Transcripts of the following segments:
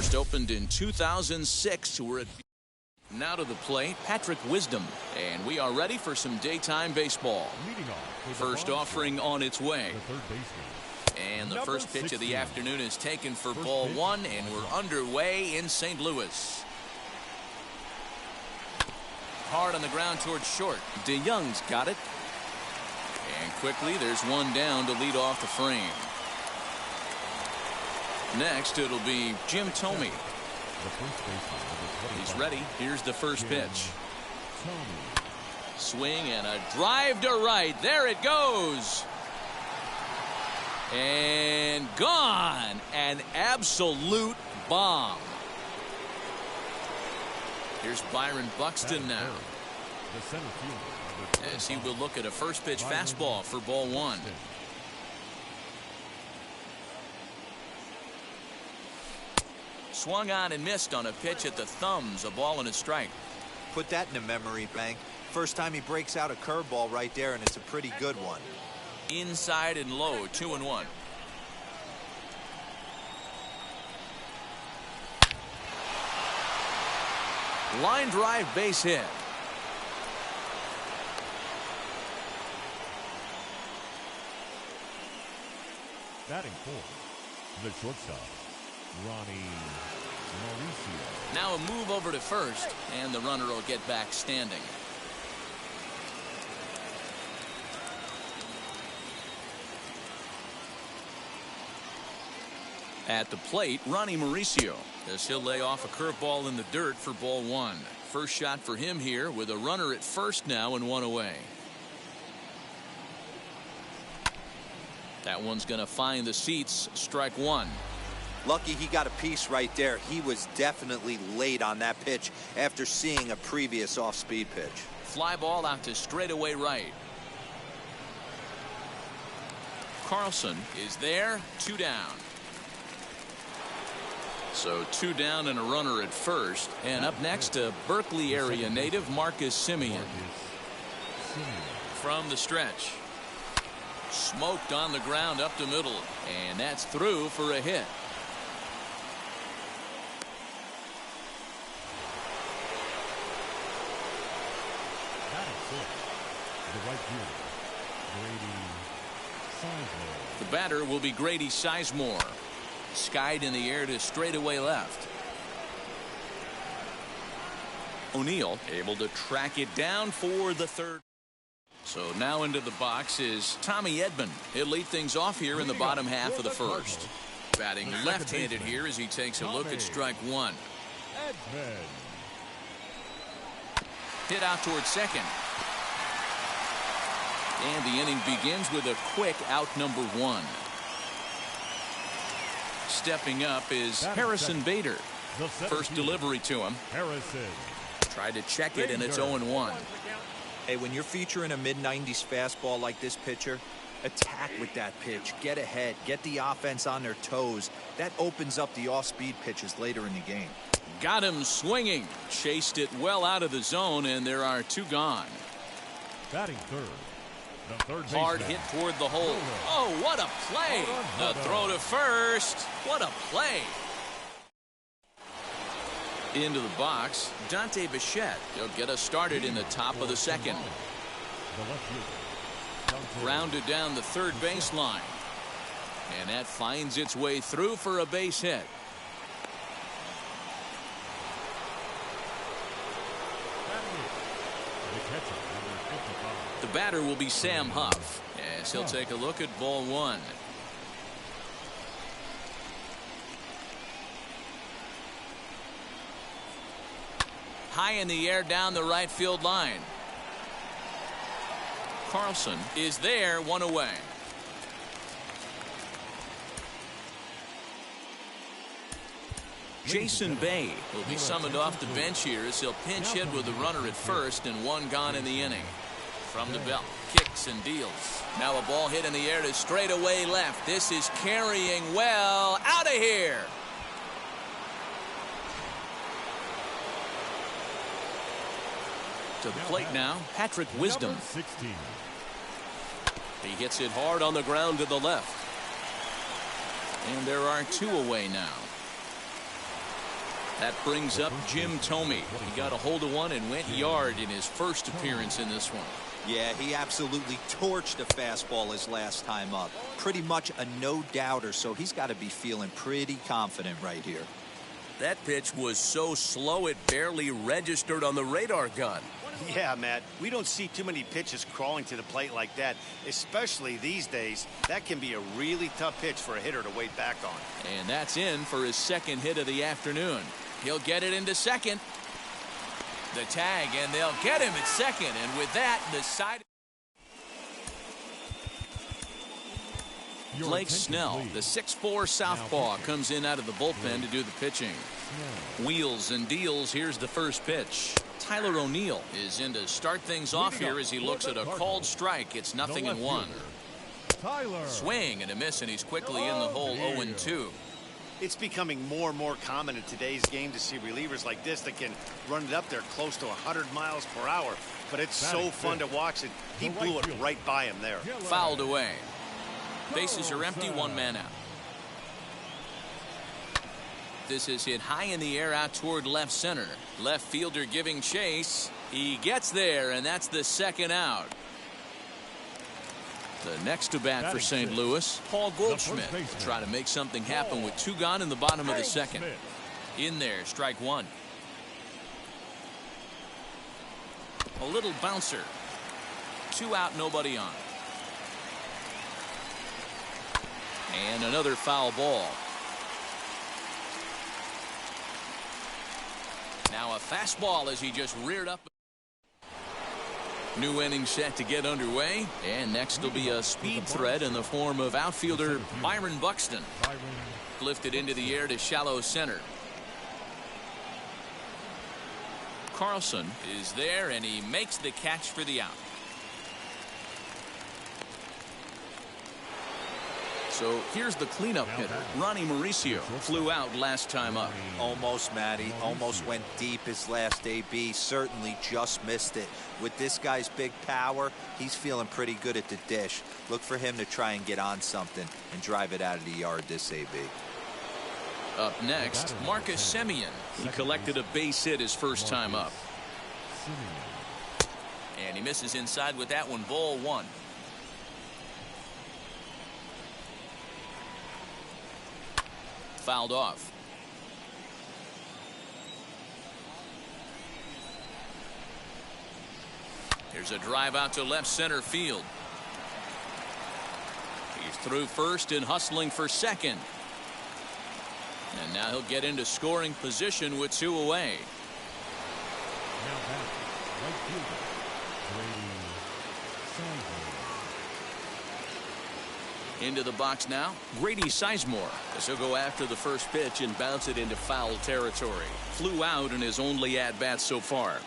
First opened in 2006. We're at now to the plate, Patrick Wisdom, and we are ready for some daytime baseball. First offering on its way. And the first pitch of the afternoon is taken for ball one, and we're underway in St. Louis. Hard on the ground towards short. DeYoung's got it. And quickly there's one down to lead off the frame. Next it'll be Jim Thome. He's ready. Here's the first pitch. Swing and a drive to right. There it goes. And gone. An absolute bomb. Here's Byron Buxton now, as he will look at a first pitch fastball for ball one. Swung on and missed on a pitch at the thumbs. A ball and a strike. Put that in a memory bank. First time he breaks out a curveball right there, and it's a pretty good one. Inside and low, 2-1. Line drive, base hit. Batting fourth, the shortstop, Ronnie Mauricio. Now a move over to first, and the runner will get back standing. At the plate, Ronnie Mauricio, as he'll lay off a curveball in the dirt for ball one. First shot for him here with a runner at first now and one away. That one's going to find the seats. Strike one. Lucky he got a piece right there. He was definitely late on that pitch after seeing a previous off-speed pitch. Fly ball out to straightaway right. Carlson is there. Two down. So two down and a runner at first. And up next, a Berkeley area native, Marcus Semien. From the stretch. Smoked on the ground up the middle. And that's through for a hit. The batter will be Grady Sizemore. Skied in the air to straightaway left. O'Neill able to track it down for the third. So now into the box is Tommy Edman. He'll lead things off here in the bottom half of the first. Batting left-handed here as he takes a look at strike one. Hit out towards second. And the inning begins with a quick out number one. Stepping up is Harrison Bader. First delivery to him. Tried to check it, and it's 0-1. Hey, when you're featuring a mid-90s fastball like this pitcher, attack with that pitch. Get ahead. Get the offense on their toes. That opens up the off-speed pitches later in the game. Got him swinging. Chased it well out of the zone, and there are two gone. Batting third. Hard hit toward the hole. Oh, what a play. The throw to first. What a play. Into the box, Dante Bichette. He'll get us started in the top of the second. Grounded down the third baseline. And that finds its way through for a base hit. The batter will be Sam Huff, as he'll take a look at ball one. High in the air down the right field line. Carlson is there, one away. Jason Bay will be summoned off the bench here as he'll pinch hit with the runner at first and one gone in the inning. From the belt, kicks and deals. Now a ball hit in the air to straightaway left. This is carrying well. Out of here. To the plate now, Patrick Wisdom. He hits it hard on the ground to the left. And there are two away now. That brings up Jim Thome. He got a hold of one and went yard in his first appearance in this one. Yeah, he absolutely torched a fastball his last time up. Pretty much a no-doubter, so he's got to be feeling pretty confident right here. That pitch was so slow it barely registered on the radar gun. Yeah, Matt, we don't see too many pitches crawling to the plate like that, especially these days. That can be a really tough pitch for a hitter to wait back on. And that's in for his second hit of the afternoon. He'll get it into second. The tag, and they'll get him at second. And with that, the side. Blake Snell, the 6'4" southpaw, comes in out of the bullpen to do the pitching. Wheels and deals. Here's the first pitch. Tyler O'Neill is in to start things off here as he looks at a called strike. It's 0-1. Swing and a miss, and he's quickly in the hole. 0-2. It's becoming more and more common in today's game to see relievers like this that can run it up there close to 100 miles per hour. But it's so fun to watch it. He blew it right by him there. Fouled away. Bases are empty, one man out. This is hit high in the air out toward left center. Left fielder giving chase. He gets there, and that's the second out. The next to bat for St. Louis, Paul Goldschmidt, will try to make something happen with 2 gone in the bottom of the second. In there, strike 1. A little bouncer. 2 out, nobody on. And another foul ball. Now a fastball as he just reared up. New inning set to get underway, and next will be a speed threat in the form of outfielder Byron Buxton. Lifted into the air to shallow center. Carlson is there, and he makes the catch for the out. So here's the cleanup hitter. Ronnie Mauricio flew out last time up. Almost, Matty. Almost went deep his last AB. Certainly just missed it. With this guy's big power, he's feeling pretty good at the dish. Look for him to try and get on something and drive it out of the yard this AB. Up next, Marcus Semien. He collected a base hit his first time up. And he misses inside with that one. Ball 1. Fouled off. Here's a drive out to left center field. He's through first and hustling for second. And now he'll get into scoring position with 2 away. Now back, right fielder, Into the box now, Grady Sizemore, as he'll go after the first pitch and bounce it into foul territory. Flew out in his only at-bat so far.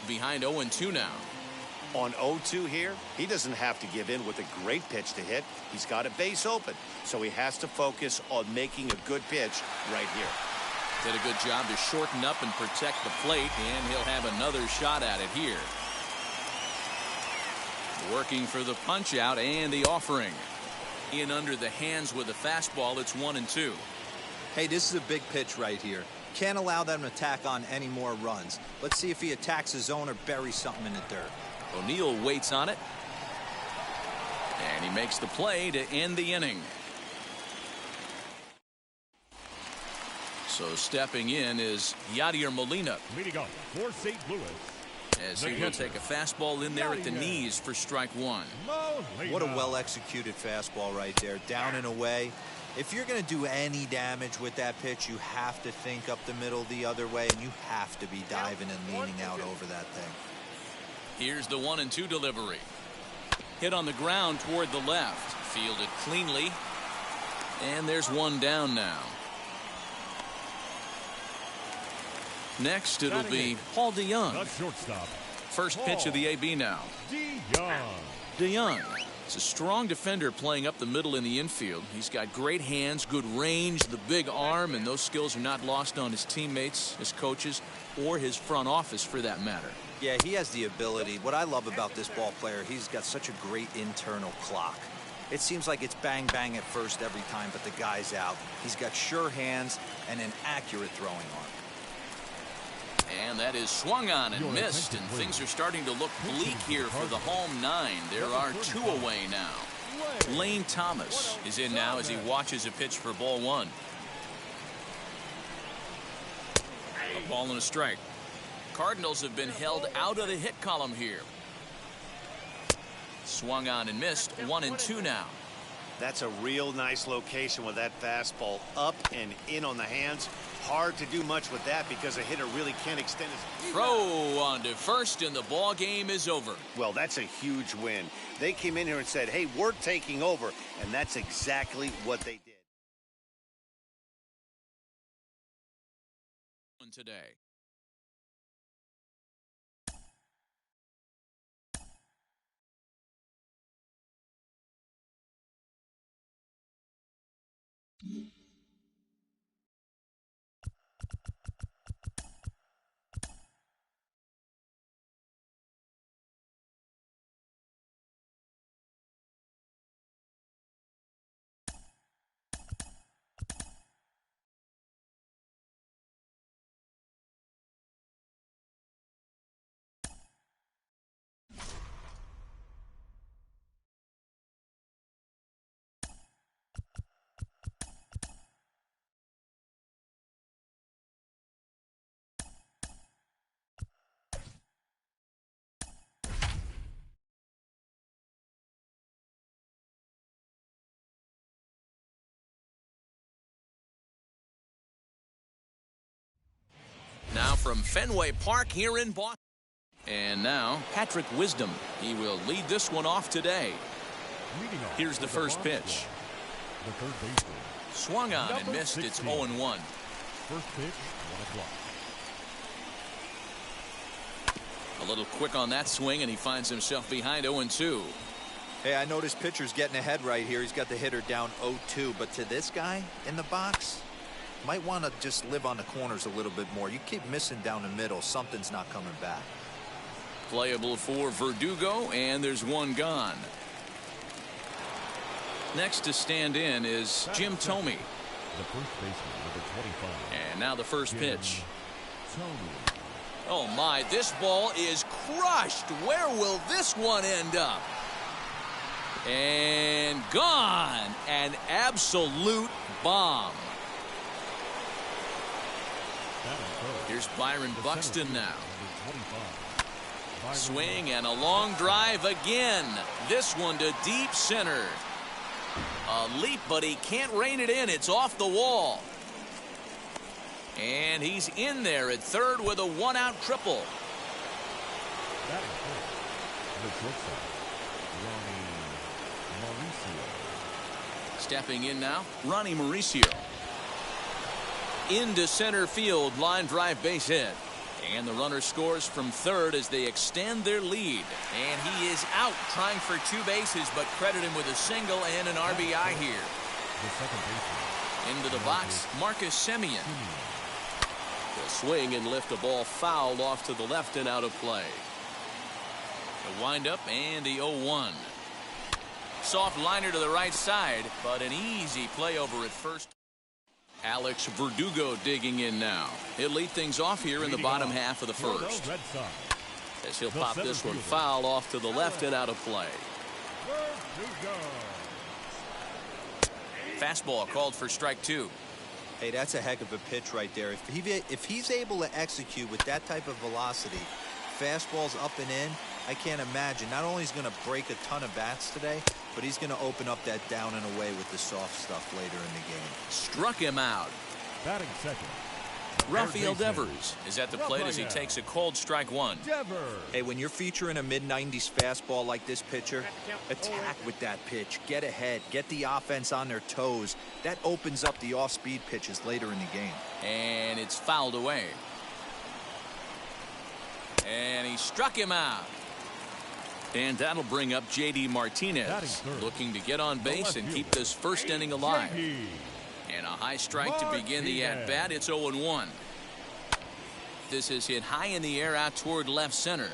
Behind 0-2 now. On 0-2 here, he doesn't have to give in with a great pitch to hit. He's got a base open, so he has to focus on making a good pitch right here. Did a good job to shorten up and protect the plate, and he'll have another shot at it here. Working for the punch out and the offering. In under the hands with a fastball. It's 1-2. Hey, this is a big pitch right here. Can't allow them to tack on any more runs. Let's see if he attacks his zone or buries something in the dirt. O'Neill waits on it. And he makes the play to end the inning. So stepping in is Yadier Molina. leading off for St. Louis. As he will take a fastball in there at the knees for strike 1. What a well-executed fastball right there. Down and away. If you're going to do any damage with that pitch, you have to think up the middle the other way, and you have to be diving and leaning out over that thing. Here's the 1-2 delivery. Hit on the ground toward the left. Fielded cleanly. And there's one down now. Next, it'll be Paul DeYoung. The shortstop. First pitch of the AB now. DeYoung is a strong defender playing up the middle in the infield. He's got great hands, good range, the big arm, and those skills are not lost on his teammates, his coaches, or his front office for that matter. Yeah, he has the ability. What I love about this ball player, he's got such a great internal clock. It seems like it's bang bang at first every time, but the guy's out. He's got sure hands and an accurate throwing arm. And that is swung on and missed, and things are starting to look bleak here for the home 9. There are 2 away now. Lane Thomas is in now as he watches a pitch for ball 1. A ball and a strike. Cardinals have been held out of the hit column here. Swung on and missed. 1-2 now. That's a real nice location with that fastball up and in on the hands. Hard to do much with that because a hitter really can't extend his throw on to first, and the ball game is over. Well, that's a huge win. They came in here and said, hey, we're taking over, and that's exactly what they did. Today. Now from Fenway Park here in Boston. And now Patrick Wisdom. He will lead this one off today. Here's the first pitch. The third baseman. Swung on and missed. 16. It's 0-1. First pitch, 1 o'clock. A little quick on that swing, and he finds himself behind 0-2. Hey, I noticed pitcher's getting ahead right here. He's got the hitter down 0-2, but to this guy in the box, might want to just live on the corners a little bit more. You keep missing down the middle, something's not coming back. Playable for Verdugo, and there's one gone. Next to stand in is Jim Thome. The first baseman, number 25. And now the first pitch. Thome. Oh my, this ball is crushed. Where will this one end up? And gone. An absolute bomb. Here's Byron Buxton now. Swing and a long drive again. This one to deep center. A leap, but he can't rein it in. It's off the wall. And he's in there at third with a one-out triple. Stepping in now, Ronnie Mauricio. Into center field, line drive base hit. And the runner scores from third as they extend their lead. And he is out trying for 2 bases, but credit him with a single and an RBI here. Into the box, Marcus Semien. Will swing and lift a ball foul off to the left and out of play. The windup and the 0-1. Soft liner to the right side, but an easy play over at first. Alex Verdugo digging in now. He'll lead things off here in the bottom half of the first. As he'll pop this one foul off to the left and out of play. Fastball called for strike 2. Hey, that's a heck of a pitch right there. If he's able to execute with that type of velocity, fastballs up and in, I can't imagine. Not only is he going to break a ton of bats today, but he's going to open up that down and away with the soft stuff later in the game. Struck him out. Batting second. Rafael Devers is at the plate as he takes a cold strike 1. Hey, when you're featuring a mid-90s fastball like this pitcher, attack with that pitch. Get ahead. Get the offense on their toes. That opens up the off-speed pitches later in the game. And it's fouled away. And he struck him out. And that'll bring up J.D. Martinez, looking to get on base and keep this first inning alive. And a high strike to begin the at-bat. It's 0-1. This is hit high in the air out toward left center.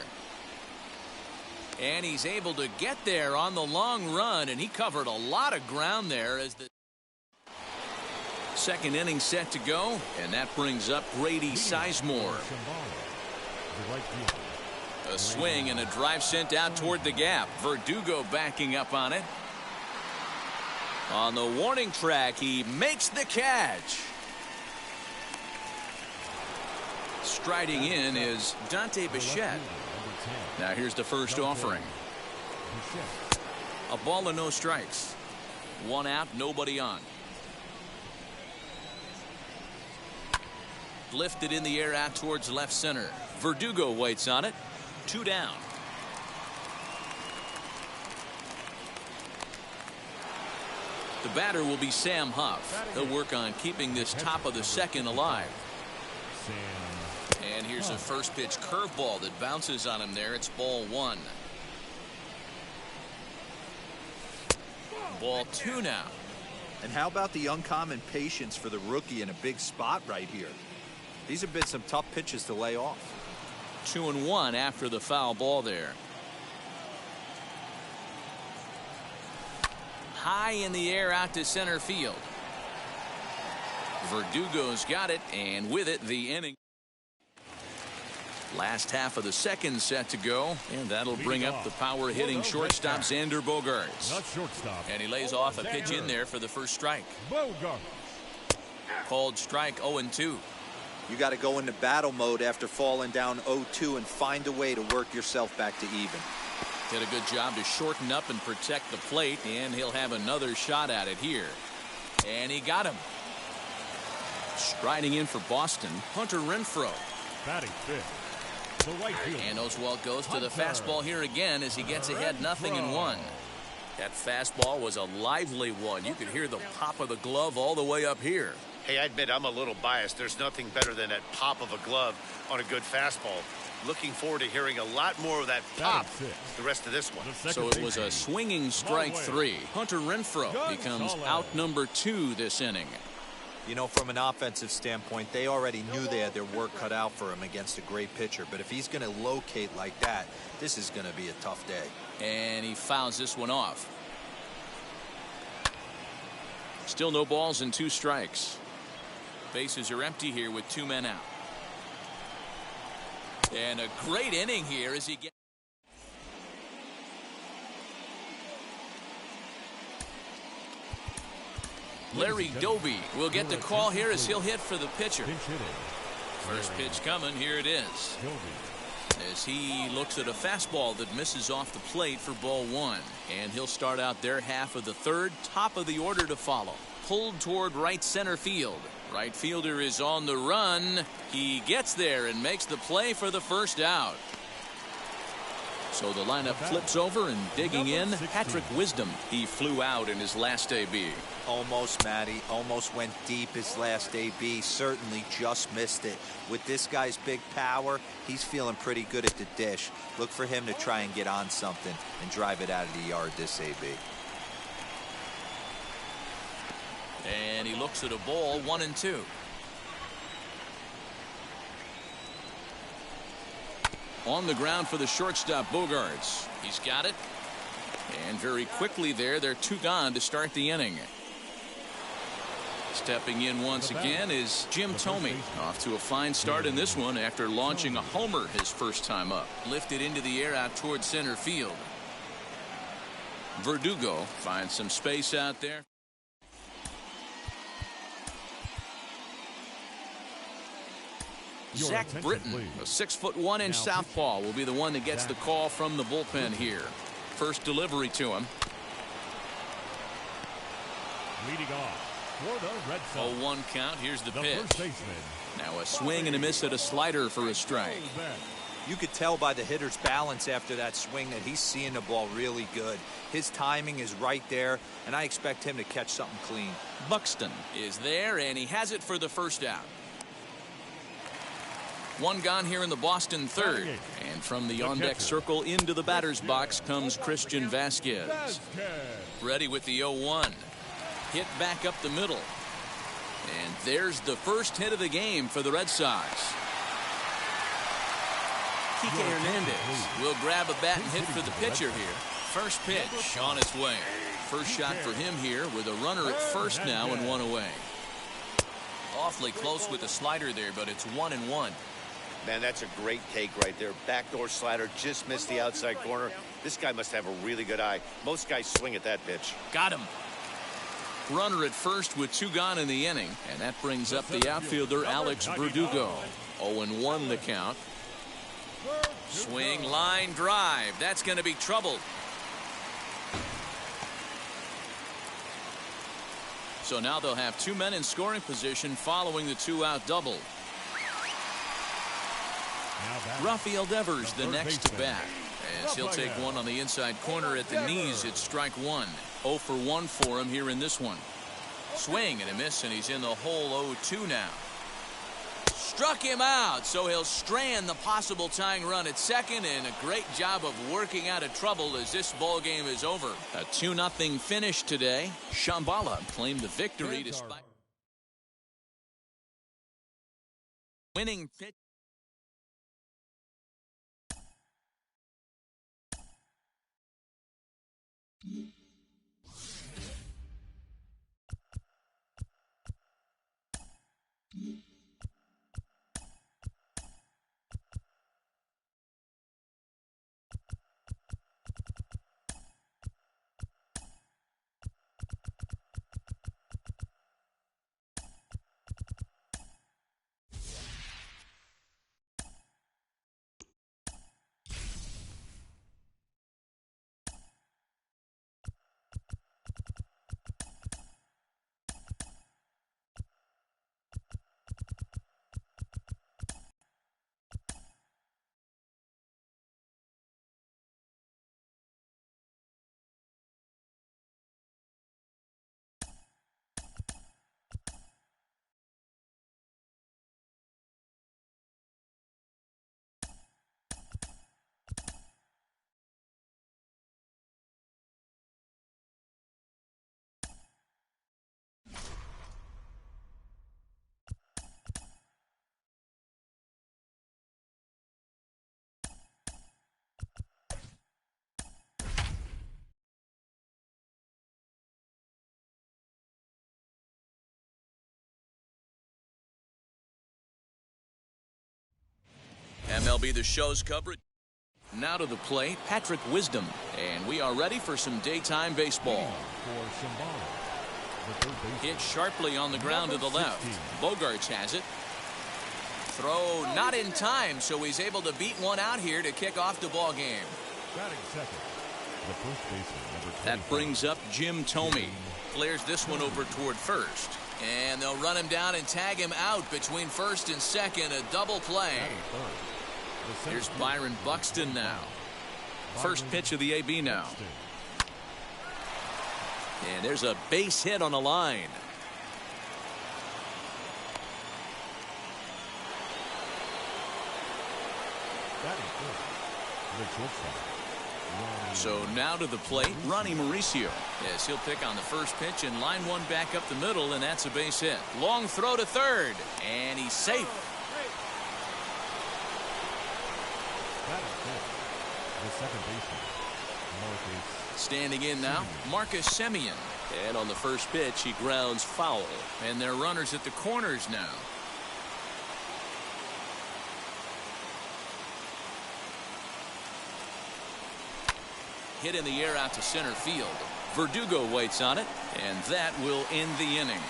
And he's able to get there on the long run, and he covered a lot of ground there as the second inning set to go, and that brings up Grady Sizemore. A swing and a drive sent out toward the gap. Verdugo backing up on it. On the warning track, he makes the catch. Striding in is Dante Bichette. Now here's the first offering. A ball and no strikes. One out, nobody on. Lifted in the air out towards left center. Verdugo waits on it. 2 down. The batter will be Sam Huff. He'll work on keeping this top of the second alive. And here's a first pitch curveball that bounces on him there. It's ball 1. Ball 2 now. And how about the uncommon patience for the rookie in a big spot right here? These have been some tough pitches to lay off. 2-1 after the foul ball there. High in the air out to center field. Verdugo's got it, and with it the inning. Last half of the second set to go, and that'll bring up the power hitting shortstop Xander Bogaerts. And he lays off a pitch in there for the first strike. Called strike 0-2. You got to go into battle mode after falling down 0-2 and find a way to work yourself back to even. Did a good job to shorten up and protect the plate, and he'll have another shot at it here. And he got him. Striding in for Boston, Hunter Renfroe. Batting fifth. And Oswalt goes to the fastball here again as he gets ahead 0-1. That fastball was a lively one. You could hear the pop of the glove all the way up here. Hey, I admit I'm a little biased. There's nothing better than that pop of a glove on a good fastball. Looking forward to hearing a lot more of that pop the rest of this one. So it was a swinging strike 3. Hunter Renfroe becomes out number 2 this inning. You know, from an offensive standpoint, they already knew they had their work cut out for him against a great pitcher. But if he's going to locate like that, this is going to be a tough day. And he fouls this one off. Still no balls and 2 strikes. Bases are empty here with 2 men out. And a great inning here as he gets. Larry Doby will get the call here as he'll hit for the pitcher. First pitch coming. Here it is. As he looks at a fastball that misses off the plate for ball 1. And he'll start out their half of the third. Top of the order to follow. Pulled toward right center field. Right fielder is on the run. He gets there and makes the play for the first out. So the lineup flips over, and digging in, Patrick Wisdom. He flew out in his last AB. Almost, Matty. Almost went deep his last AB. Certainly just missed it. With this guy's big power, he's feeling pretty good at the dish. Look for him to try and get on something and drive it out of the yard this AB. And he looks at a ball, 1-2. On the ground for the shortstop, Bogaerts. He's got it. And very quickly there, they're 2 gone to start the inning. Stepping in once again is Jim Thome. Off to a fine start in this one after launching a homer his first time up. Lifted into the air out towards center field. Verdugo finds some space out there. Zach Britton, a 6'1" southpaw, will be the one that gets the call from the bullpen here. First delivery to him. Leading off for the Red Sox. 0-1 count. Here's the The pitch. first baseman. Now a swing and a miss at a slider for a strike. You could tell by the hitter's balance after that swing that he's seeing the ball really good. His timing is right there, and I expect him to catch something clean. Buxton is there, and he has it for the first out. 1 gone here in the Boston third. And from the on-deck circle into the batter's box comes Christian Vasquez. Ready with the 0-1. Hit back up the middle. And there's the first hit of the game for the Red Sox. Kike Hernandez will grab a bat and hit for the pitcher here. First pitch on its way. First shot for him here with a runner at first now and one away. Awfully close with the slider there, but it's 1-1. Man, that's a great take right there. Backdoor slider just missed the outside corner. This guy must have a really good eye. Most guys swing at that pitch. Got him. Runner at first with 2 gone in the inning, and that brings up the outfielder Alex Verdugo. 0-1 the count. Swing, line drive. That's going to be trouble. So now they'll have 2 men in scoring position following the 2-out double. Rafael Devers the next to bat, as he'll take one on the inside corner at the knees. It's strike 1. 0 for 1 for him here in this one. Swing and a miss, and he's in the hole 0-2 now. Struck him out, so he'll strand the possible tying run at second, and a great job of working out of trouble as this ball game is over. A 2-0 finish today. Shambhala claimed the victory despite winning pitch. MLB The Show's coverage. Now to the plate, Patrick Wisdom. And we are ready for some daytime baseball. Hit sharply on the ground to the left. Bogarts has it. Throw not in time, so he's able to beat one out here to kick off the ball game. That brings up Jim Thome. Flares this one over toward first. And they'll run him down and tag him out between first and second. A double play. Here's Byron Buxton now. First pitch of the AB now. And there's a base hit on the line. So now to the plate, Ronnie Mauricio. Yes, he'll pick on the first pitch and line one back up the middle, and that's a base hit. Long throw to third, and he's safe. Standing in now, Marcus Semien. And on the first pitch, he grounds foul. And they're runners at the corners now. Hit in the air out to center field. Verdugo waits on it, and that will end the inning.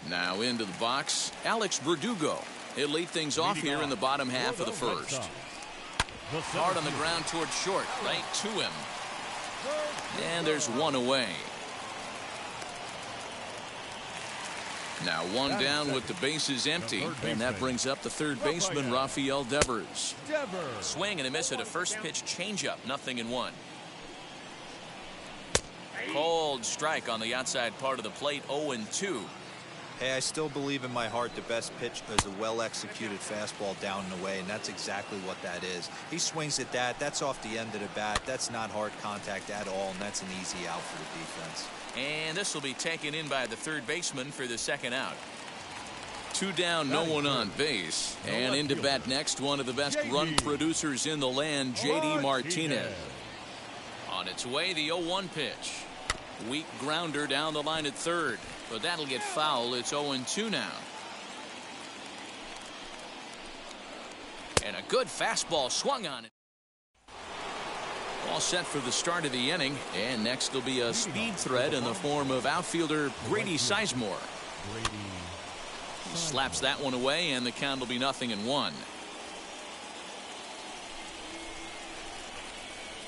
Now into the box, Alex Verdugo. He'll lead things off here in the bottom half of the first. Hard on the ground towards short, right to him. And there's one away. Now one down with the bases empty, and that brings up the third baseman, Rafael Devers. Swing and a miss at a first pitch changeup, 0-1. Cold strike on the outside part of the plate, 0-2. Hey, I still believe in my heart the best pitch is a well-executed fastball down and away, and that's exactly what that is. He swings at that. That's off the end of the bat. That's not hard contact at all, and that's an easy out for the defense. And this will be taken in by the third baseman for the second out. Two down, no one on base. And into bat next, one of the best run producers in the land, J.D. Martinez. On its way, the 0-1 pitch. Weak grounder down the line at third, but that'll get foul. It's 0-2 now. And a good fastball swung on it. All set for the start of the inning, and next will be a speed threat in the form of outfielder Grady Sizemore. He slaps that one away, and the count will be 0-1.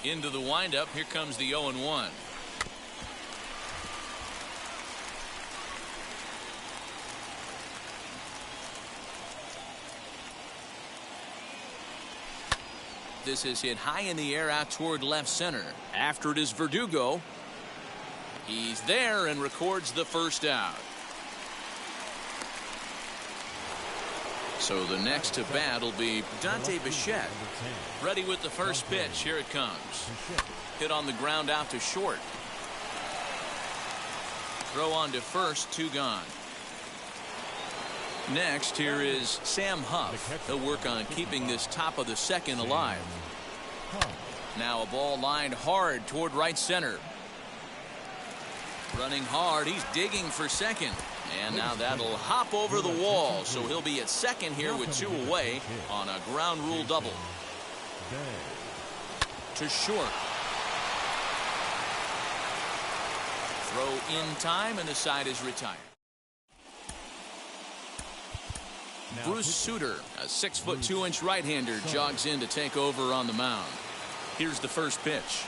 Into the windup, here comes the 0-1. This is hit high in the air out toward left center. After it is Verdugo. He's there and records the first out. So the next to bat will be Dante Bichette. Ready with the first pitch. Here it comes. Hit on the ground out to short. Throw on to first, 2 gone. Next, here is Sam Huff. He'll work on keeping this top of the second alive. Now a ball lined hard toward right center. Running hard, he's digging for second. And now that'll hop over the wall, so he'll be at second here with 2 away on a ground rule double. To short. Throw in time, and the side is retired. Bruce Sutter, a 6'2" right-hander, jogs in to take over on the mound. Here's the first pitch.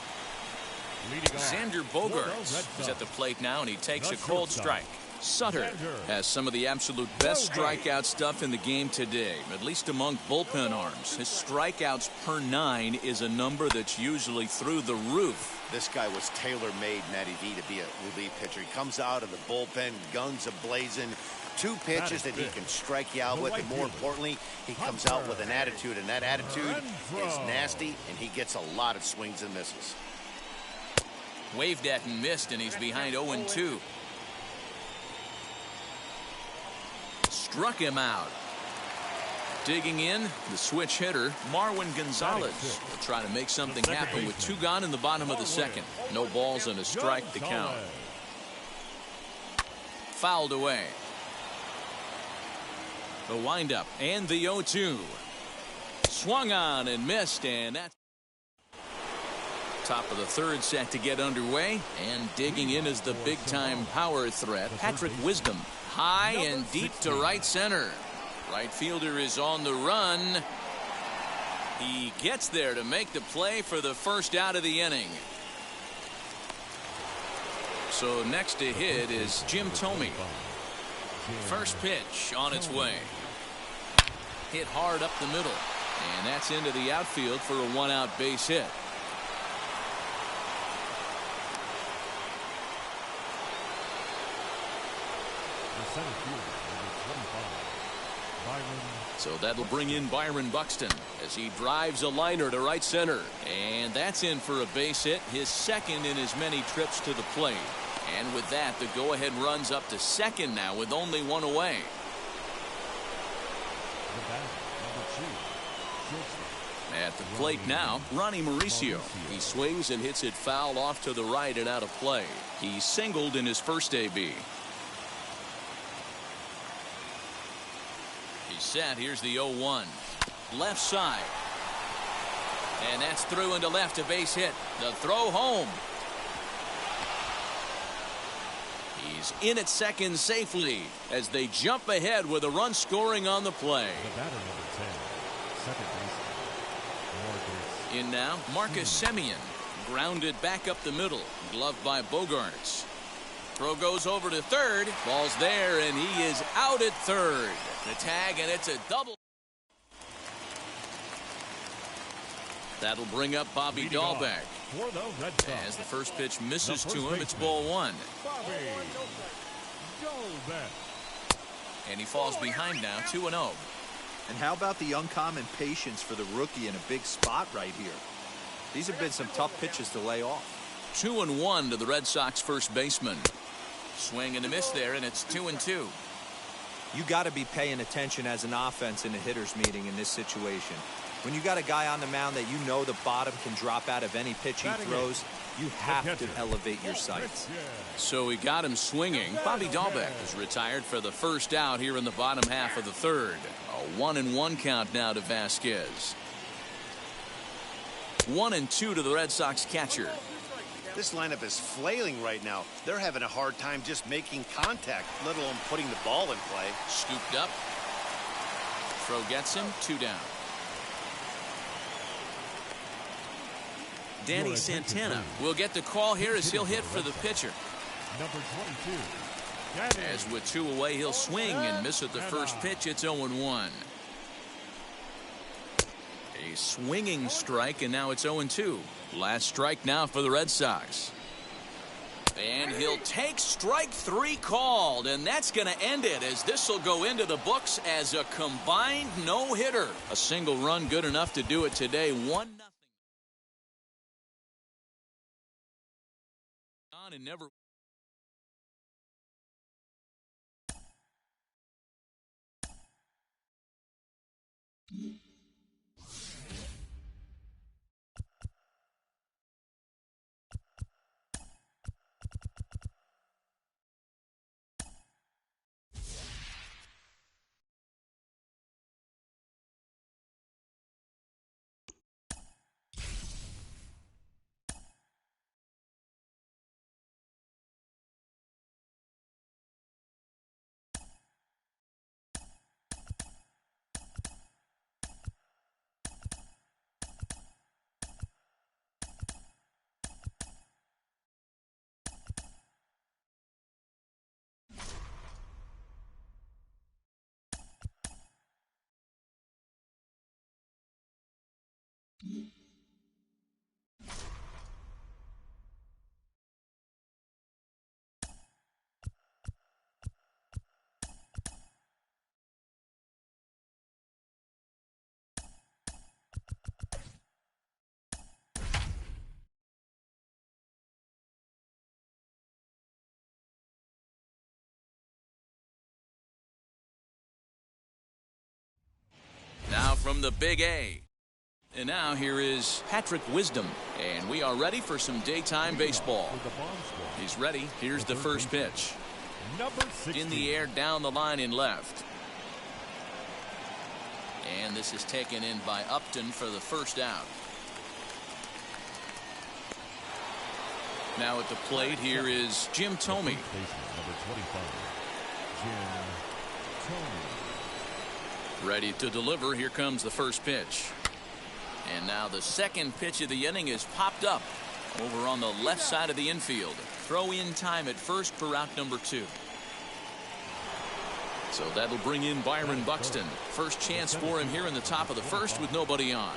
Xander Bogaerts is at the plate now, and he takes a cold strike. Sutter has some of the absolute best strikeout stuff in the game today, at least among bullpen arms. His strikeouts per 9 is a number that's usually through the roof. This guy was tailor-made, Matty V, to be a relief pitcher. He comes out of the bullpen, guns a-blazing. 2 pitches that he can strike you out with, and more importantly, he comes out with an attitude, and that attitude is nasty, and he gets a lot of swings and misses. Waved at and missed, and he's behind 0-2. Struck him out. Digging in, the switch hitter, Marwin Gonzalez, will try to make something happen with 2 gone in the bottom of the second. No balls and a strike to count. Fouled away. The windup and the 0-2. Swung on and missed, and that's top of the third set to get underway. And digging in is the big-time power threat, Patrick Wisdom. High and deep to right center. Right fielder is on the run. He gets there to make the play for the first out of the inning. So next to hit is Jim Thome. First pitch on its way. Hit hard up the middle, and that's into the outfield for a 1-out base hit. So that'll bring in Byron Buxton as he drives a liner to right center, and that's in for a base hit, his second in as many trips to the plate. And with that, the go-ahead runs up to second now with only 1 away. At the plate now, Ronnie Mauricio. He swings and hits it foul off to the right and out of play. He singled in his first AB. He's set. Here's the 0-1. Left side. And that's through into left, a base hit. The throw home. He's in at second safely as they jump ahead with a run scoring on the play. In now, Marcus Semien. Grounded back up the middle. Gloved by Bogaerts. Throw goes over to third. Ball's there, and he is out at third. The tag, and it's a double. That'll bring up Bobby Dahlbeck. As the first pitch misses to him, it's ball 1. And he falls behind now, 2-0. And how about the uncommon patience for the rookie in a big spot right here? These have been some tough pitches to lay off. 2-1 to the Red Sox first baseman. Swing and a miss there, and it's 2-2. You got to be paying attention as an offense in a hitter's meeting in this situation. When you got a guy on the mound that you know the bottom can drop out of any pitch he throws, you have to elevate your sights. So he got him swinging. Bobby Dahlbeck is retired for the first out here in the bottom half of the third. A 1-1 count now to Vasquez. 1-2 to the Red Sox catcher. This lineup is flailing right now. They're having a hard time just making contact, let alone putting the ball in play. Scooped up. Throw gets him. 2 down. Danny Santana will get the call here as he'll hit for the pitcher. Number 22. As with 2 away, he'll swing and miss at the first pitch. It's 0-1. A swinging strike, and now it's 0-2. Last strike now for the Red Sox. And he'll take strike 3 called, and that's going to end it, as this will go into the books as a combined no-hitter. A single run good enough to do it today. 1-0. And never. Now from the Big A. And now here is Patrick Wisdom. And we are ready for some daytime baseball. He's ready. Here's the first pitch. In the air, down the line in left. And this is taken in by Upton for the first out. Now at the plate, here is Jim Thome. Number 25, Jim Thome. Ready to deliver. Here comes the first pitch. And now the second pitch of the inning is popped up over on the left side of the infield. Throw in time at first for out number 2. So that'll bring in Byron Buxton. First chance for him here in the top of the first with nobody on.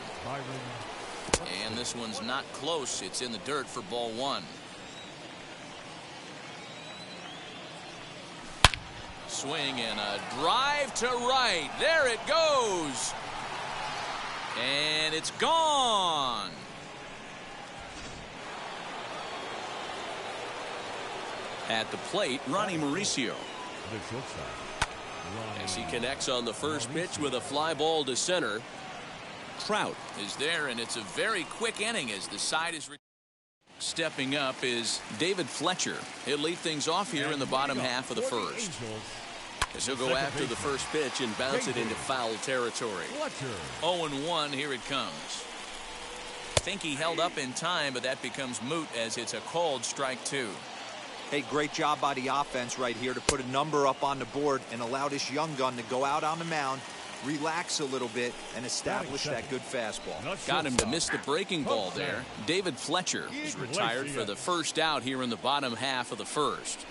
And this one's not close. It's in the dirt for ball 1. Swing and a drive to right. There it goes. And it's gone. At the plate, Ronnie Mauricio. As he connects on the first pitch with a fly ball to center. Trout is there, and it's a very quick inning as the side is. Stepping up is David Fletcher. He'll lead things off here in the bottom half of the first. As he'll go after the first pitch and bounce it into foul territory. 0-1, here it comes. Think he held up in time, but that becomes moot as it's a called strike 2. Hey, great job by the offense right here to put a number up on the board and allow this young gun to go out on the mound, relax a little bit, and establish that good fastball. Got him to miss the breaking ball there. David Fletcher is retired for the first out here in the bottom half of the first.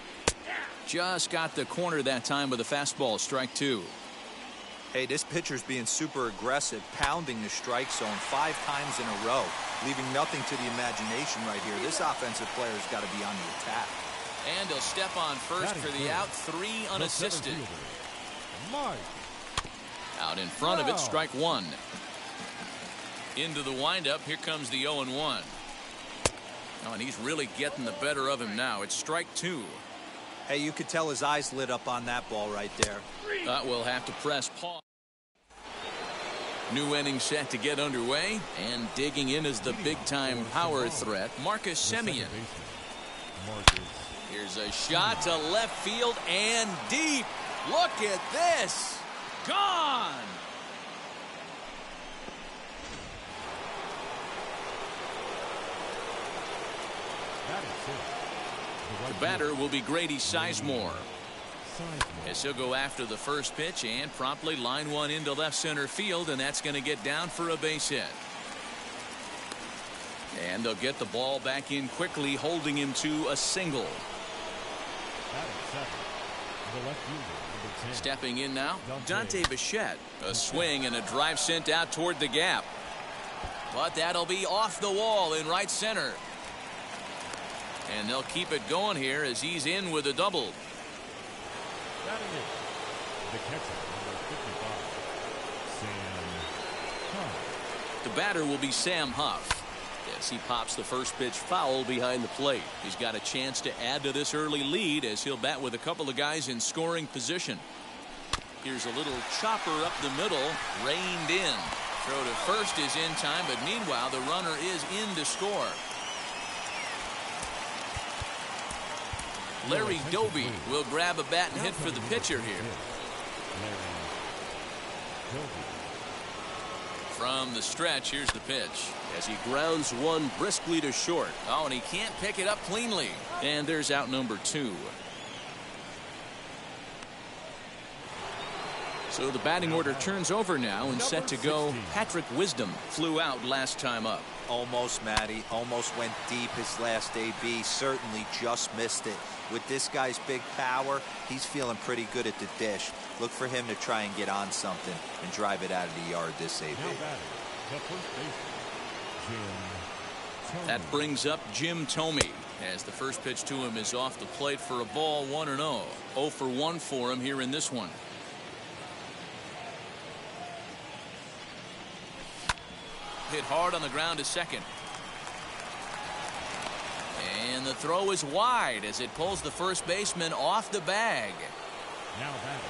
Just got the corner that time with a fastball, strike 2. Hey, this pitcher's being super aggressive, pounding the strike zone 5 times in a row, leaving nothing to the imagination right here. This offensive player's got to be on the attack. And he'll step on first for the out, 3 unassisted. Out in front of it, strike 1. Into the windup, here comes the 0-1. Oh, and he's really getting the better of him now. It's strike 2. Hey, you could tell his eyes lit up on that ball right there. We'll have to press pause. New inning set to get underway, and digging in is the big-time power threat, Marcus Semien. Here's a shot to left field and deep. Look at this. Gone. The batter will be Grady Sizemore, as he'll go after the first pitch and promptly line one into left center field, and that's going to get down for a base hit. And they'll get the ball back in quickly, holding him to a single. Stepping in now, Dante Bichette. A swing and a drive sent out toward the gap. But that'll be off the wall in right center. And they'll keep it going here as he's in with a double. The batter will be Sam Huff, as he pops the first pitch foul behind the plate. He's got a chance to add to this early lead as he'll bat with a couple of guys in scoring position. Here's a little chopper up the middle, reined in. Throw to first is in time, but meanwhile the runner is in to score. Larry Doby will grab a bat and hit for the pitcher here. From the stretch, here's the pitch as he grounds one briskly to short. Oh, and he can't pick it up cleanly. And there's out number 2. So the batting order turns over now, and set to go. Patrick Wisdom flew out last time up. Almost, Matty. Almost went deep his last AB. Certainly just missed it. With this guy's big power, he's feeling pretty good at the dish. Look for him to try and get on something and drive it out of the yard this AB. That brings up Jim Thome, as the first pitch to him is off the plate for a ball, 1-0. 0 for 1 for him here in this one. Hit hard on the ground to second. And the throw is wide as it pulls the first baseman off the bag.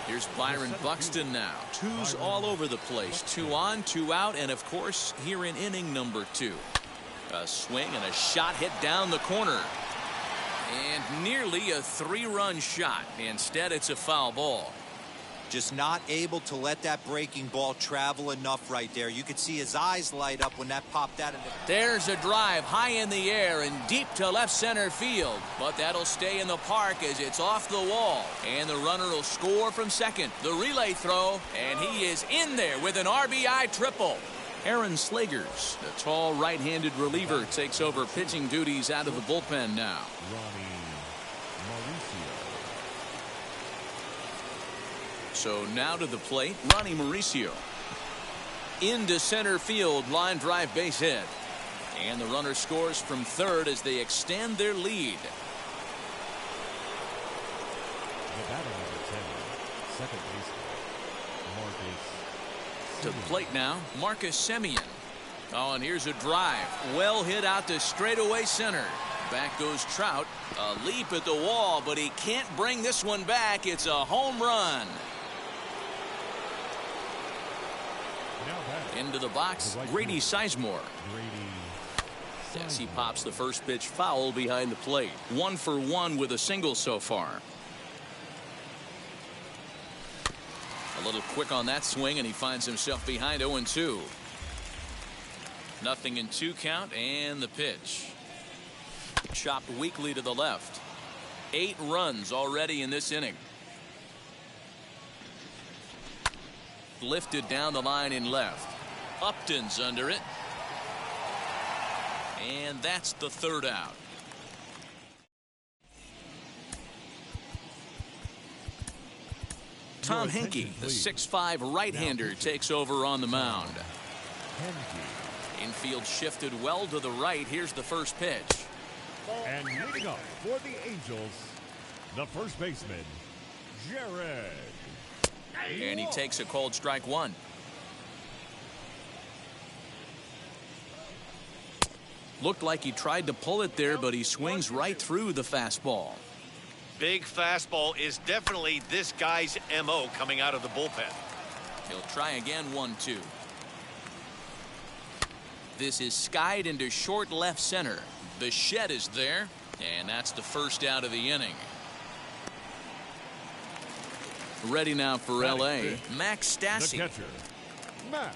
Here's Byron Buxton now. 2s all over the place. 2 on, 2 out, and of course here in inning number 2. A swing and a shot hit down the corner. And nearly a 3-run shot. Instead, it's a foul ball. Just not able to let that breaking ball travel enough right there. You could see his eyes light up when that popped out. There's a drive high in the air and deep to left center field. But that'll stay in the park as it's off the wall. And the runner will score from second. The relay throw, and he is in there with an RBI triple. Aaron Slegers, the tall right-handed reliever, takes over pitching duties out of the bullpen now. So now to the plate, Ronnie Mauricio. Into center field, line drive base hit. And the runner scores from third as they extend their lead. To the plate now, Marcus Semien. Oh, and here's a drive. Well hit out to straightaway center. Back goes Trout. A leap at the wall, but he can't bring this one back. It's a home run. Into the box, Grady Sizemore. As he pops the first pitch foul behind the plate. 1 for 1 with a single so far. A little quick on that swing, and he finds himself behind 0-2. 0-2 count, and the pitch. Chopped weakly to the left. 8 runs already in this inning. Lifted down the line in left. Upton's under it. And that's the third out. Tom Henke, the 6'5" right-hander, takes over on the mound. Infield shifted well to the right. Here's the first pitch. And leading up for the Angels, the first baseman, Jared. And he takes a called strike 1. Looked like he tried to pull it there, but he swings right through the fastball. Big fastball is definitely this guy's MO coming out of the bullpen. He'll try again, 1-2. This is skied into short left center. Bichette is there, and that's the first out of the inning. Ready now for L.A., Max Stassi. The catcher, Max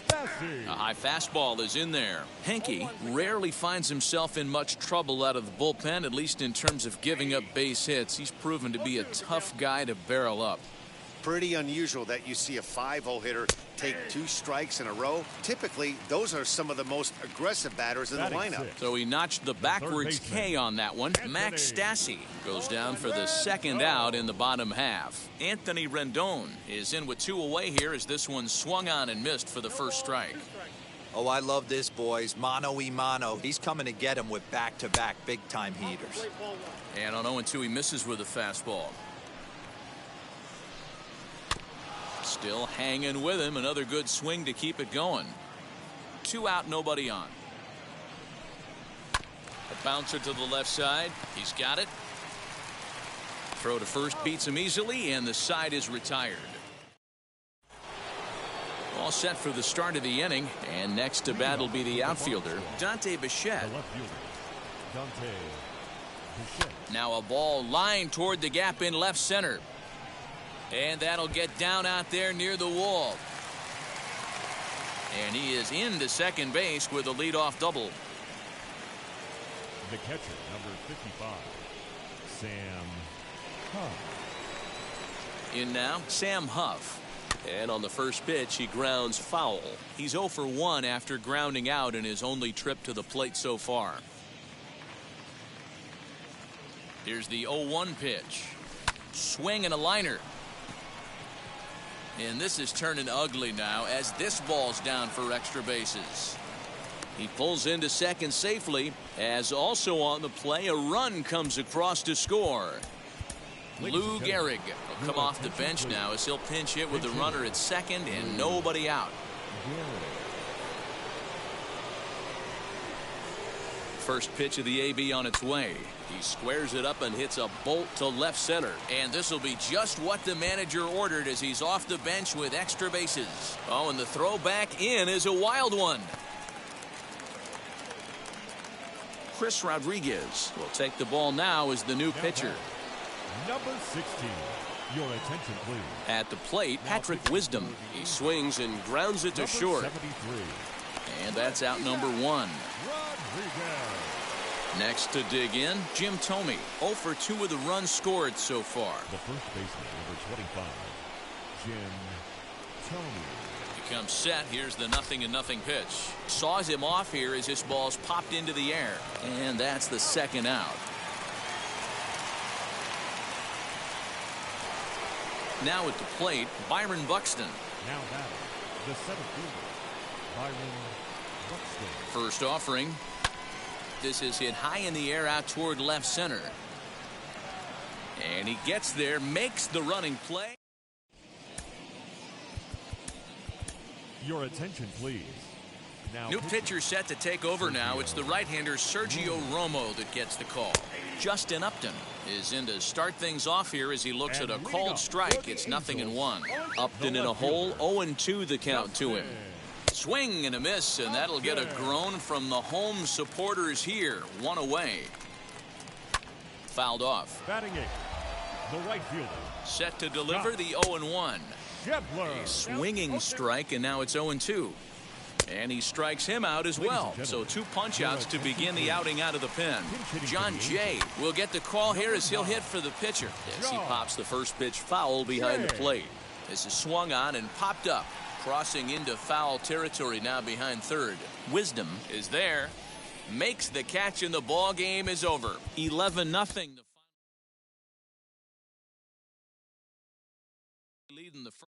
Stassi. A high fastball is in there. Henke rarely finds himself in much trouble out of the bullpen, at least in terms of giving up base hits. He's proven to be a tough guy to barrel up. Pretty unusual that you see a 5-hole hitter take 2 strikes in a row. Typically, those are some of the most aggressive batters in the lineup. So he notched the backwards K on that one. Max Stassi goes down for the second out in the bottom half. Anthony Rendon is in with 2 away here as this one swung on and missed for the first strike. Oh, I love this, boys. Mano y mano. He's coming to get him with back-to-back big-time heaters. And on 0-2, he misses with a fastball. Still hanging with him. Another good swing to keep it going. 2 out, nobody on. A bouncer to the left side. He's got it. Throw to first beats him easily, and the side is retired. All set for the start of the inning, and next to bat will be the outfielder, Dante Bichette. Now a ball lined toward the gap in left center. And that'll get down out there near the wall. And he is into second base with a leadoff double. The catcher, number 55, Sam Huff. In now, Sam Huff. And on the first pitch, he grounds foul. He's 0 for 1 after grounding out in his only trip to the plate so far. Here's the 0-1 pitch. Swing and a liner. And this is turning ugly now as this ball's down for extra bases. He pulls into second safely, as also on the play a run comes across to score. Lou Gehrig will come off the bench now as he'll pinch hit with the runner at second and nobody out. First pitch of the AB on its way. He squares it up and hits a bolt to left center. And this will be just what the manager ordered as he's off the bench with extra bases. Oh, and the throw back in is a wild one. Chris Rodriguez will take the ball now as the new pitcher. Number 16. Your attention, please. At the plate, Patrick Wisdom. He swings and grounds it to short. 73. And that's out number 1. Rodriguez. Next to dig in, Jim Thome. 0 for 2 with the runs scored so far. The first baseman, number 25, Jim Thome. He comes set. Here's the 0-0 pitch. Saws him off here as this ball's popped into the air. And that's the second out. Now at the plate, Byron Buxton. Now batting, the center fielder, Byron Buxton. First offering. This is hit high in the air out toward left center. And he gets there, makes the running play. Your attention, please. Now New pitcher set to take over now. It's the right-hander Sergio Romo that gets the call. Justin Upton is in to start things off here as he looks at a called strike. It's 0-1. Upton in a hole, 0-2 the count to him. Swing and a miss, and that'll get a groan from the home supporters here. 1 away. Fouled off. Batting 8th, the right fielder. Set to deliver the 0-1. A swinging strike, and now it's 0-2. And he strikes him out as well. So 2 punch-outs to begin the outing out of the pen. John Jay will get the call here as he'll hit for the pitcher as he pops the first pitch foul behind the plate. This is swung on and popped up. Crossing into foul territory now behind third. Wisdom is there. Makes the catch, and the ball game is over. 11-0. Leading the first.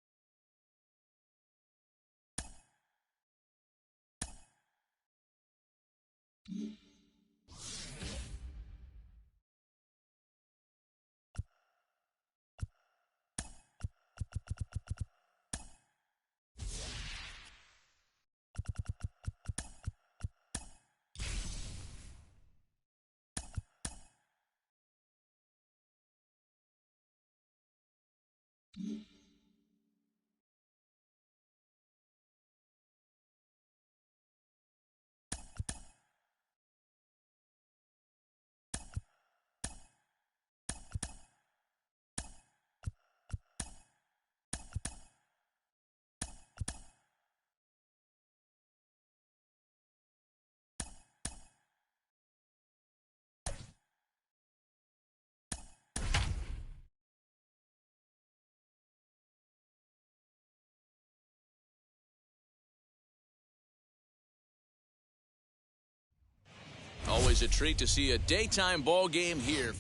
Always a treat to see a daytime ball game here.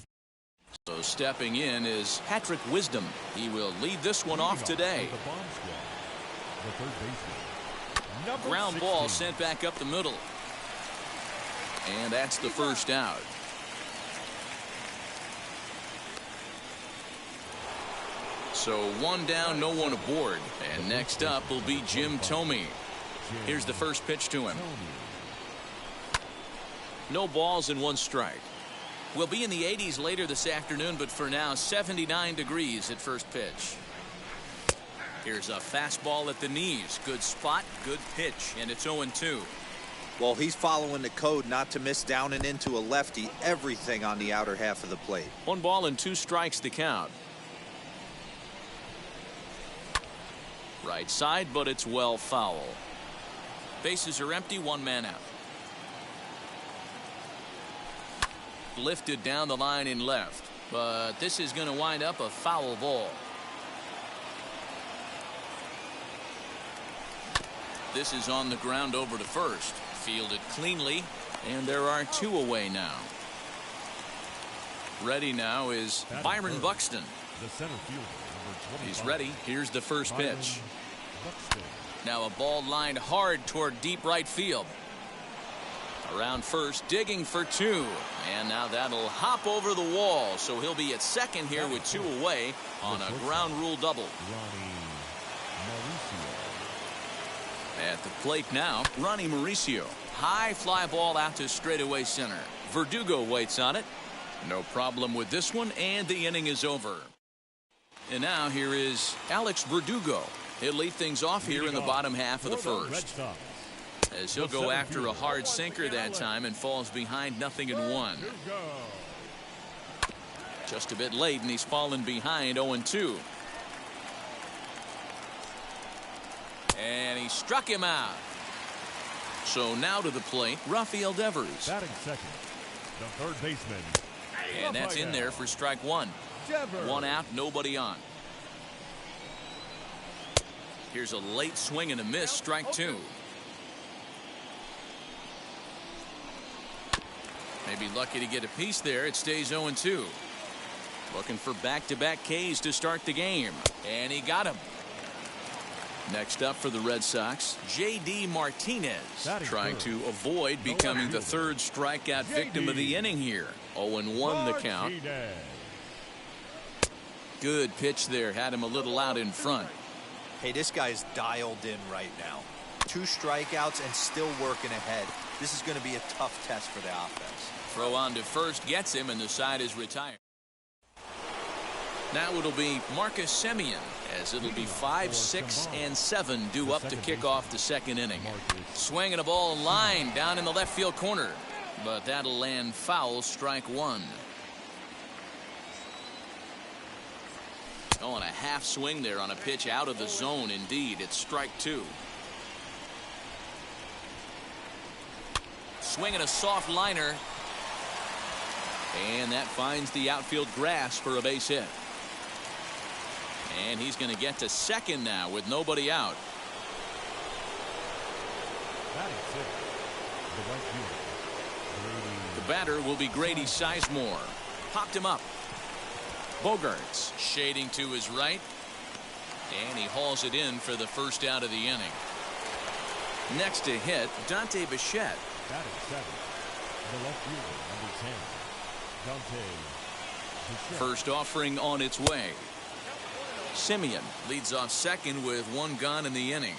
So stepping in is Patrick Wisdom. He will lead this one off today. Ground ball sent back up the middle. And that's the first out. So one down, no one aboard. And next up will be Jim Thome. Here's the first pitch to him. No balls and one strike. We'll be in the 80s later this afternoon, but for now 79 degrees at first pitch. Here's a fastball at the knees. Good spot, good pitch, and it's 0-2. Well, he's following the code not to miss down and into a lefty. Everything on the outer half of the plate. 1 ball and 2 strikes to count. Right side, but it's well foul. Bases are empty, 1 man out. Lifted down the line in left, but this is going to wind up a foul ball. This is on the ground over to first. Fielded cleanly, and there are 2 away now. Ready now is Byron Buxton. The center fielder, number 25. He's ready. Here's the first pitch. Now a ball lined hard toward deep right field. Around first, digging for 2. And now that'll hop over the wall. So he'll be at second here with 2 away on a ground rule double. At the plate now, Ronnie Mauricio. High fly ball out to straightaway center. Verdugo waits on it. No problem with this one, and the inning is over. And now here is Alex Verdugo. He'll lead things off here in the bottom half of the first, as he'll go after a hard sinker that time and falls behind 0-1. Just a bit late, and he's fallen behind 0-2. And he struck him out. So now to the plate, Rafael Devers. Batting second, the third baseman. And that's in there for strike 1. 1 out, nobody on. Here's a late swing and a miss, strike 2. Maybe lucky to get a piece there. It stays 0-2. Looking for back-to-back Ks to start the game. And he got him. Next up for the Red Sox, J.D. Martinez, trying to avoid becoming the 3rd strikeout victim of the inning here. 0-1 the count. Good pitch there. Had him a little out in front. Hey, this guy's dialed in right now. 2 strikeouts and still working ahead. This is going to be a tough test for the offense. Throw on to first gets him, and the side is retired. Now it'll be Marcus Semien, as it'll be 5, 6, and 7 due up to kick off the second inning. Swinging a ball line down in the left field corner, but that'll land foul, strike 1. Oh, and a half swing there on a pitch out of the zone. Indeed, it's strike 2. Swinging a soft liner, and that finds the outfield grass for a base hit. And he's going to get to second now with nobody out. The batter will be Grady Sizemore. Popped him up. Bogarts shading to his right, and he hauls it in for the first out of the inning. Next to hit, Dante Bichette. The left fielder, number 10, Dante Bichette. First offering on its way. Semien leads off second with 1 gone in the inning.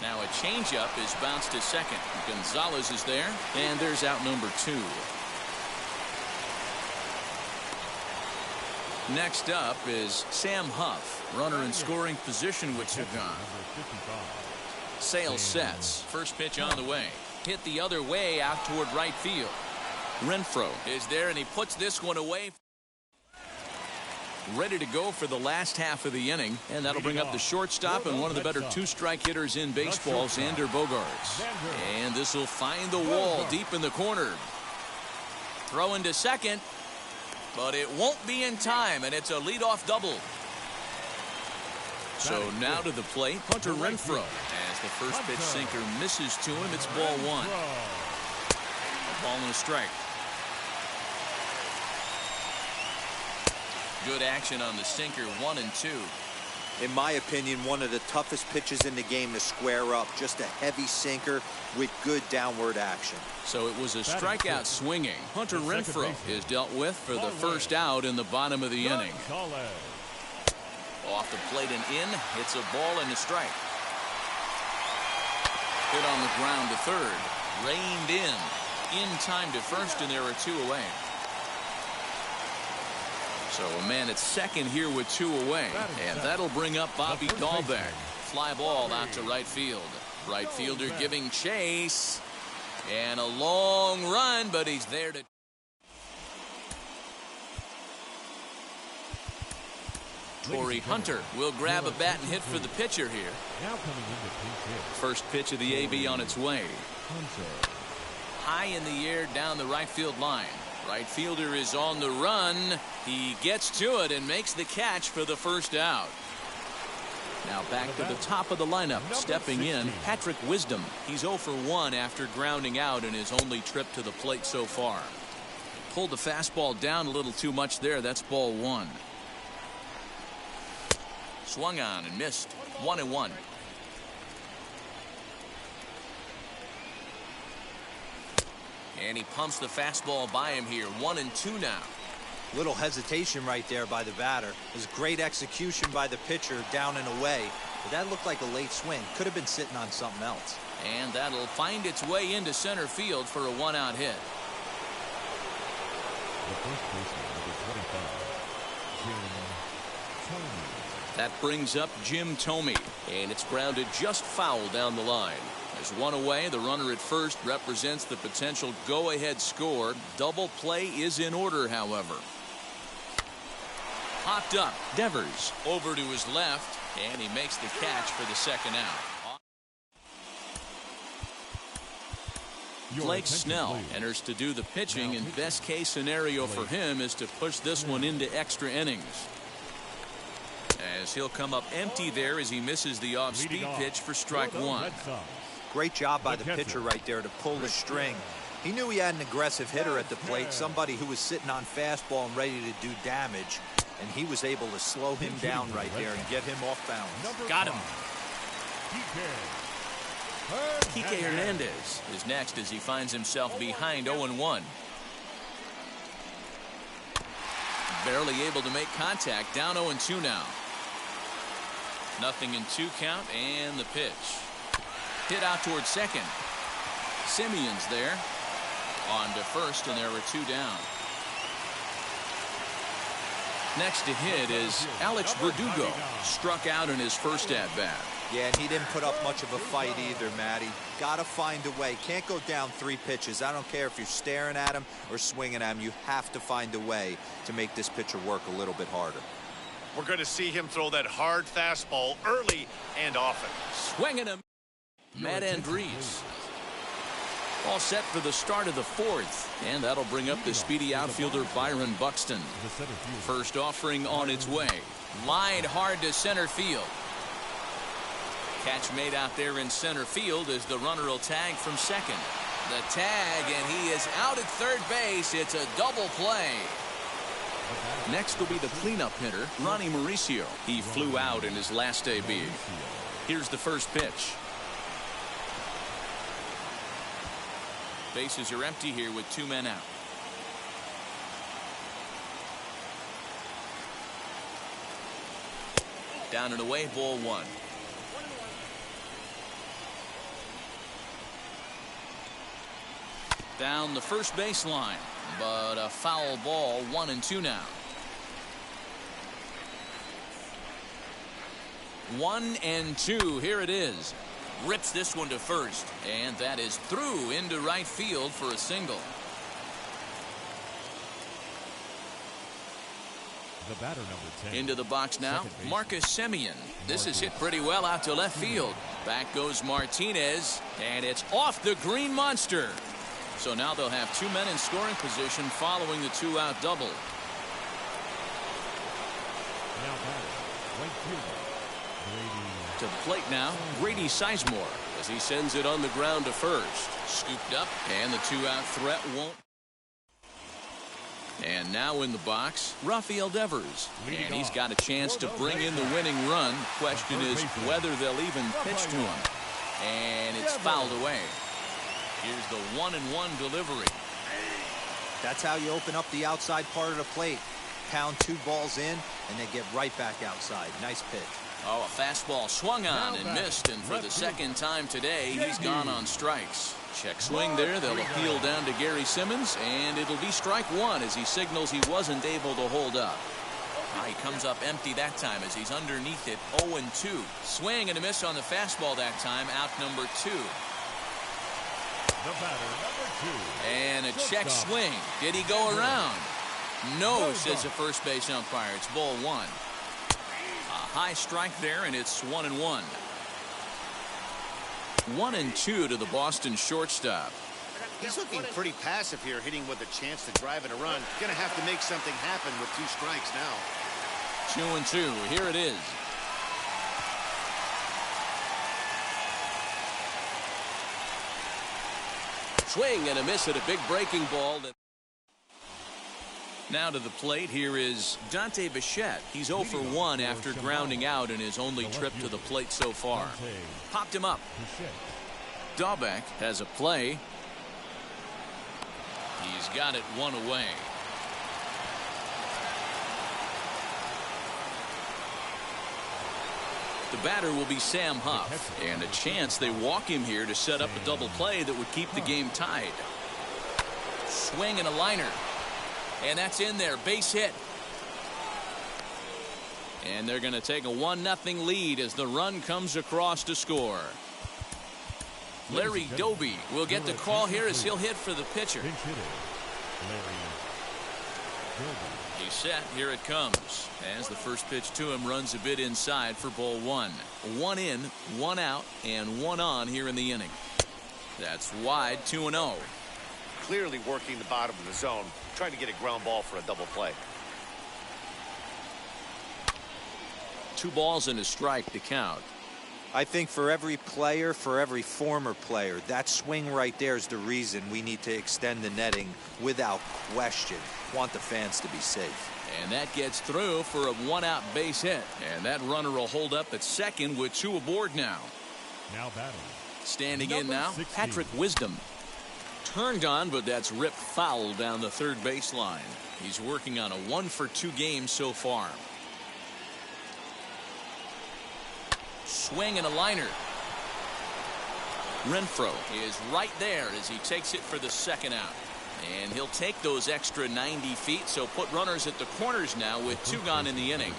Now a changeup is bounced to second. Gonzalez is there, and there's out number 2. Next up is Sam Huff, runner in scoring position with 2 gone. Sales sets. First pitch on the way. Hit the other way out toward right field. Renfroe is there, and he puts this one away. Ready to go for the last half of the inning, and that'll bring up the shortstop and one of the better 2-strike hitters in baseball, Xander Bogaerts. And this will find the wall deep in the corner. Throw into second, but it won't be in time, and it's a leadoff double. So now to the plate, Hunter Renfroe, as As the first pitch sinker misses to him, it's ball one. A ball and a strike. Good action on the sinker, 1-2. In my opinion, one of the toughest pitches in the game to square up. Just a heavy sinker with good downward action. So it was a strikeout swinging. Hunter Renfroe is dealt with for the first out in the bottom of the inning. Off the plate and in. It's a ball and a strike. Hit on the ground to third. Reined in time to first, and there are two away. So a man at second here with two away, and that'll bring up Bobby Dahlbeck. Fly ball out to right field. Right fielder giving chase, and a long run, but he's there to. Torrey Hunter will grab a bat and hit for the pitcher here. First pitch of the AB on its way. High in the air down the right field line. Right fielder is on the run. He gets to it and makes the catch for the first out. Now back to the top of the lineup. Stepping in, Patrick Wisdom. He's 0 for 1 after grounding out in his only trip to the plate so far. Pulled the fastball down a little too much there. That's ball one. Swung on and missed. 1-1. And he pumps the fastball by him here. 1-2 now. Little hesitation right there by the batter. It was great execution by the pitcher down and away. But that looked like a late swing. Could have been sitting on something else. And that'll find its way into center field for a one-out hit. The first baseman, number 25, Jim Thome. That brings up Jim Thome. And it's grounded just foul down the line. There's one away. The runner at first represents the potential go-ahead score. Double play is in order, however. Popped up. Devers over to his left, and he makes the catch for the second out. Blake Snell enters to do the pitching, and best case scenario for him is to push this one into extra innings. As he'll come up empty there as he misses the off-speed pitch for strike one. Great job by the pitcher right there to pull the string. He knew he had an aggressive hitter at the plate, somebody who was sitting on fastball and ready to do damage, and he was able to slow him down right there and get him off balance. Got him. Kike Hernandez is next as he finds himself behind 0-1. Barely able to make contact. Down 0-2 now. 0-2 count, and the pitch. Hit out towards second. Simeon's there. On to first, and there were two down. Next to hit is Alex Verdugo. Struck out in his first at-bat. Yeah, and he didn't put up much of a fight either, Matty. Got to find a way. Can't go down 3 pitches. I don't care if you're staring at him or swinging at him. You have to find a way to make this pitcher work a little bit harder. We're going to see him throw that hard fastball early and often. Swinging him. Matt Andrees. All set for the start of the fourth, and that'll bring up the speedy outfielder Byron Buxton. First offering on its way. Lined hard to center field. Catch made out there in center field as the runner will tag from second. The tag, and he is out at third base. It's a double play. Next will be the cleanup hitter, Ronnie Mauricio. He flew out in his last AB. Here's the first pitch. Bases are empty here with 2 men out. Down and away, ball one. Down the first baseline, but a foul ball. 1-2 now. 1-2. Here it is. Rips this one to first, and that is through into right field for a single. The batter, number 10. Into the box now, Marcus Semien. This is hit pretty well out to left field. Back goes Martinez, and it's off the green monster. So now they'll have 2 men in scoring position following the 2-out double. Now batting, right fielder, Brady To the plate now, Grady Sizemore, as he sends it on the ground to first. Scooped up, and the two-out threat won't. And now in the box, Rafael Devers. And he's got a chance to bring in the winning run. Question is whether they'll even pitch to him. And it's fouled away. Here's the 1-1 delivery. That's how you open up the outside part of the plate. Pound 2 balls in, and then get right back outside. Nice pitch. Oh, a fastball swung on and missed, and for the second time today, he's gone on strikes. Check swing there. They'll appeal down to Gary Simmons, and it'll be strike one as he signals he wasn't able to hold up. He comes up empty that time as he's underneath it, 0-2. Swing and a miss on the fastball that time, out number 2. The batter, number 2. And a check swing. Did he go around? No, says the first base umpire. It's ball 1. A high strike there, and it's 1-1. 1-2 to the Boston shortstop. He's looking pretty passive here, hitting with a chance to drive in a run. Gonna have to make something happen with 2 strikes now. 2-2. Here it is. Swing and a miss at a big breaking ball. Now to the plate, here is Dante Bichette. He's 0 for 1 after grounding out in his only trip to the plate so far. Popped him up. Dahlbeck has a play. He's got it 1 away. The batter will be Sam Huff, and a chance they walk him here to set up a double play that would keep the game tied. Swing and a liner. And that's in there. Base hit. And they're going to take a 1-0 lead as the run comes across to score. Larry Doby will get the call here as he'll hit for the pitcher. He's set. Here it comes. As the first pitch to him runs a bit inside for ball 1. 1 in, 1 out, and 1 on here in the inning. That's wide, 2-0. Clearly working the bottom of the zone, trying to get a ground ball for a double play. 2 balls and a strike to count. I think for every player, for every former player, that swing right there is the reason we need to extend the netting without question. Want the fans to be safe. And that gets through for a 1-out base hit. And that runner will hold up at second with 2 aboard now. Now batting. Standing in now, 16. Patrick Wisdom. Turned on, but that's ripped foul down the third baseline. He's working on a 1 for 2 game so far. Swing and a liner. Renfroe is right there as he takes it for the 2nd out. And he'll take those extra 90 feet, so put runners at the corners now with 2 gone in the inning.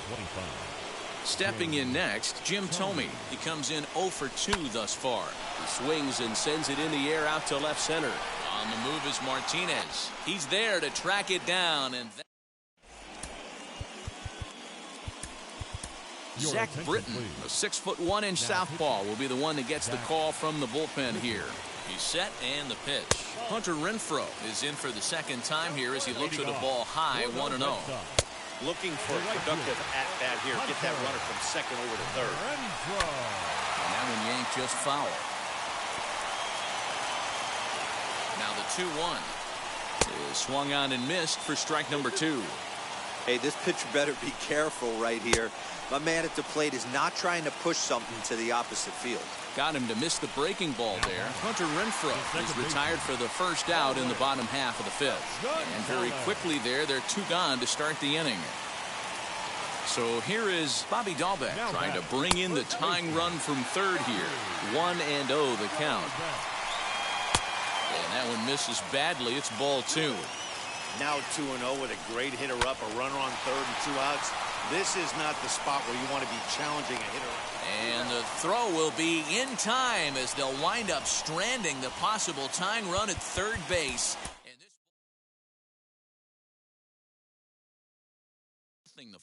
Stepping in next, Jim Thome. He comes in 0 for 2 thus far. He swings and sends it in the air out to left center. On the move is Martinez. He's there to track it down. And Zach Britton, a 6'1" southpaw, will be the one that gets the call from the bullpen here. He's set and the pitch. Hunter Renfroe is in for the 2nd time here as he looks at a ball high, 1-0. Looking for a productive at-bat here. Get that runner from second over to third. And that one yanked just foul. Now the 2-1 is swung on and missed for strike number 2. Hey, this pitcher better be careful right here. My man at the plate is not trying to push something to the opposite field. Got him to miss the breaking ball there. Hunter Renfroe is retired for the 1st out in the bottom half of the 5th. And very quickly there, they're 2 gone to start the inning. So here is Bobby Dahlbeck trying to bring in the tying run from 3rd here. 1-0 the count. And that one misses badly. It's ball 2. Now 2-0 with a great hitter up, a runner on 3rd and 2 outs. This is not the spot where you want to be challenging a hitter. And the throw will be in time as they'll wind up stranding the possible tying run at 3rd base. And this thing the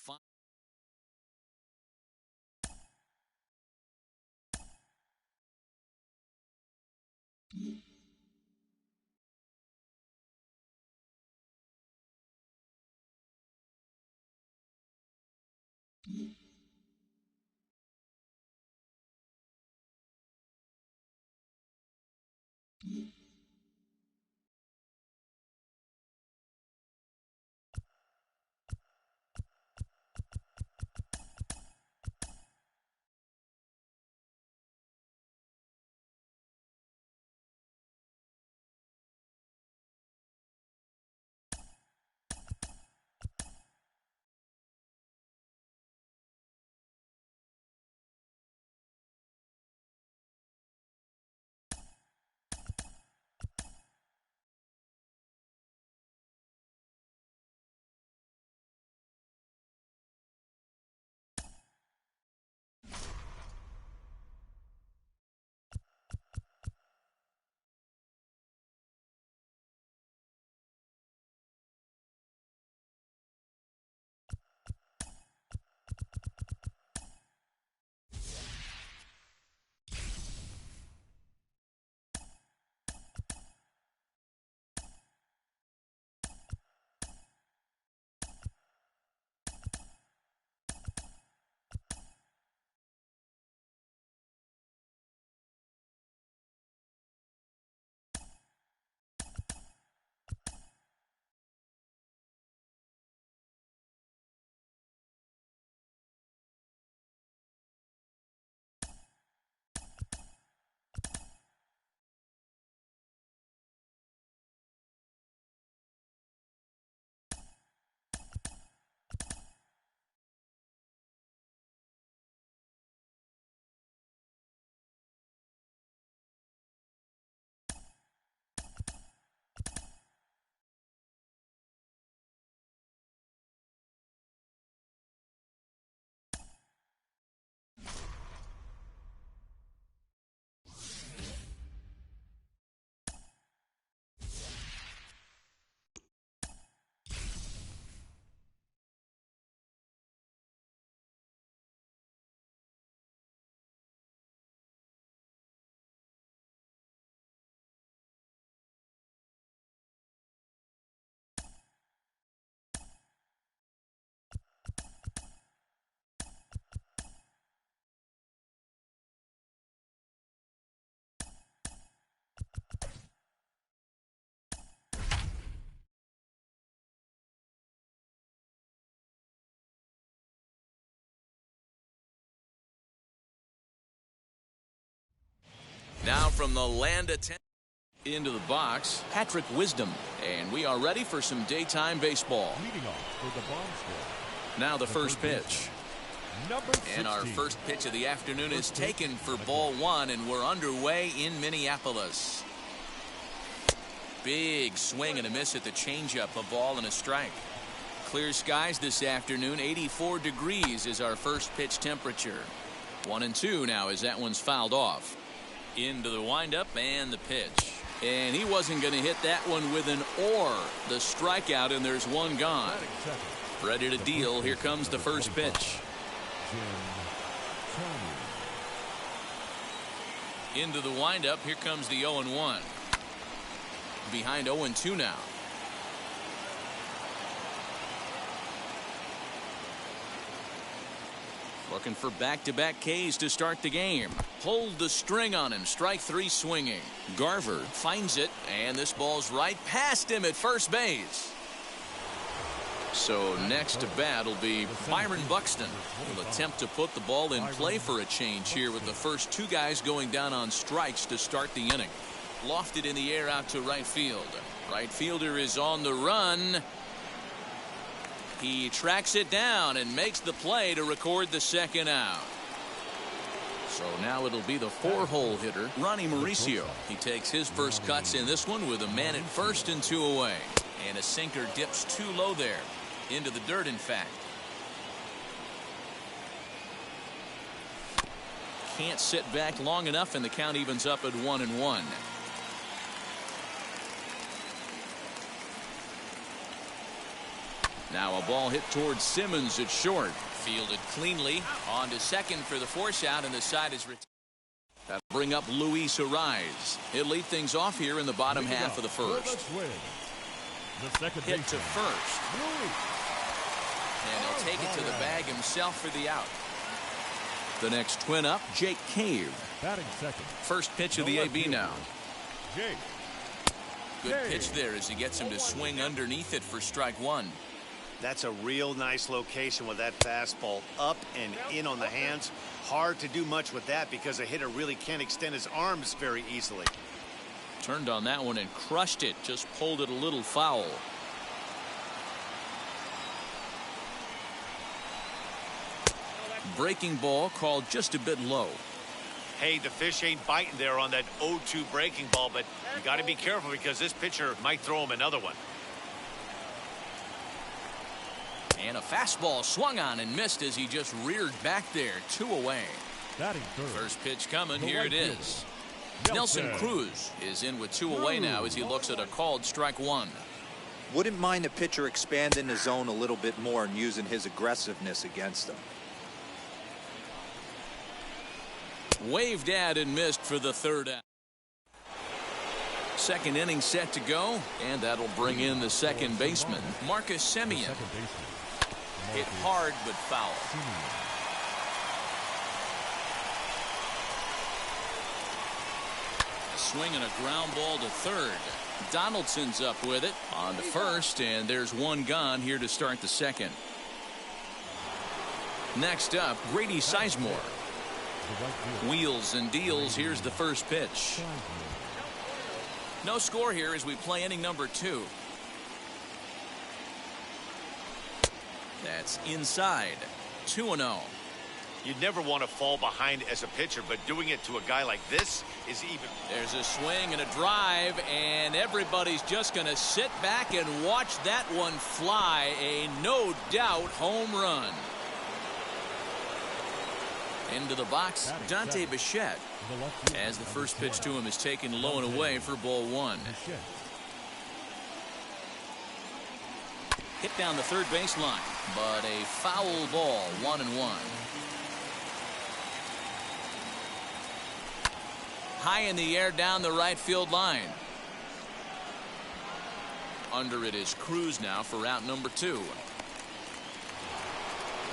Now from the land of into the box, Patrick Wisdom. And we are ready for some daytime baseball. Leading off for the bomb squad. Now the first pitch. And our first pitch of the afternoon is taken for ball one, and we're underway in Minneapolis. Big swing and a miss at the changeup, a ball and a strike. Clear skies this afternoon. 84 degrees is our first pitch temperature. 1-2 now as that one's fouled off. Into the windup and the pitch. And he wasn't going to hit that one with an or. The strikeout, and there's one gone. Ready to deal. Here comes the first pitch. Into the windup. Here comes the 0-1. Behind 0-2 now. Looking for back-to-back Ks to start the game. Pulled the string on him. Strike three swinging. Garver finds it, and this ball's right past him at first base. So next to bat will be Byron Buxton. Will attempt to put the ball in play for a change here with the first two guys going down on strikes to start the inning. Lofted in the air out to right field. Right fielder is on the run. He tracks it down and makes the play to record the second out. So now it'll be the four-hole hitter, Ronnie Mauricio. He takes his first cuts in this one with a man at first and two away. And a sinker dips too low there. Into the dirt, in fact. Can't sit back long enough, and the count evens up at 1-1. Now a ball hit towards Simmons at short. Fielded cleanly. On to second for the force out, and the side is retired. That'll bring up Luis Ariz. He'll lead things off here in the bottom half of the first. Hit to first. And he'll take it to the bag himself for the out. The next twin up, Jake Cave. Batting second. First pitch of the AB now. Jake. Good pitch there as he gets him to swing underneath it for strike one. That's a real nice location with that fastball up and in on the hands. Hard to do much with that because a hitter really can't extend his arms very easily. Turned on that one and crushed it. Just pulled it a little foul. Breaking ball called just a bit low. Hey, the fish ain't biting there on that 0-2 breaking ball, but you got to be careful because this pitcher might throw him another one. And a fastball swung on and missed as he just reared back there. Two away. First pitch coming. Here it is. Nelson Cruz is in with two away now as he looks at a called strike one. Wouldn't mind a pitcher expanding the zone a little bit more and using his aggressiveness against them. Waved at and missed for the third out. Second inning set to go, and that'll bring in the second baseman, Marcus Semien. Hit hard but foul. A swing and a ground ball to third. Donaldson's up with it on to first, and there's one gone here to start the second. Next up, Grady Sizemore. Wheels and deals. Here's the first pitch. No score here as we play inning number 2. That's inside. 2-0. You'd never want to fall behind as a pitcher, but doing it to a guy like this is even. There's a swing and a drive, and everybody's just going to sit back and watch that one fly. A no doubt home run. Into the box, Dante Bichette, as the first pitch to him is taken low and away for ball one. Hit down the third baseline, but a foul ball, 1-1. High in the air down the right field line. Under it is Cruz now for out number 2.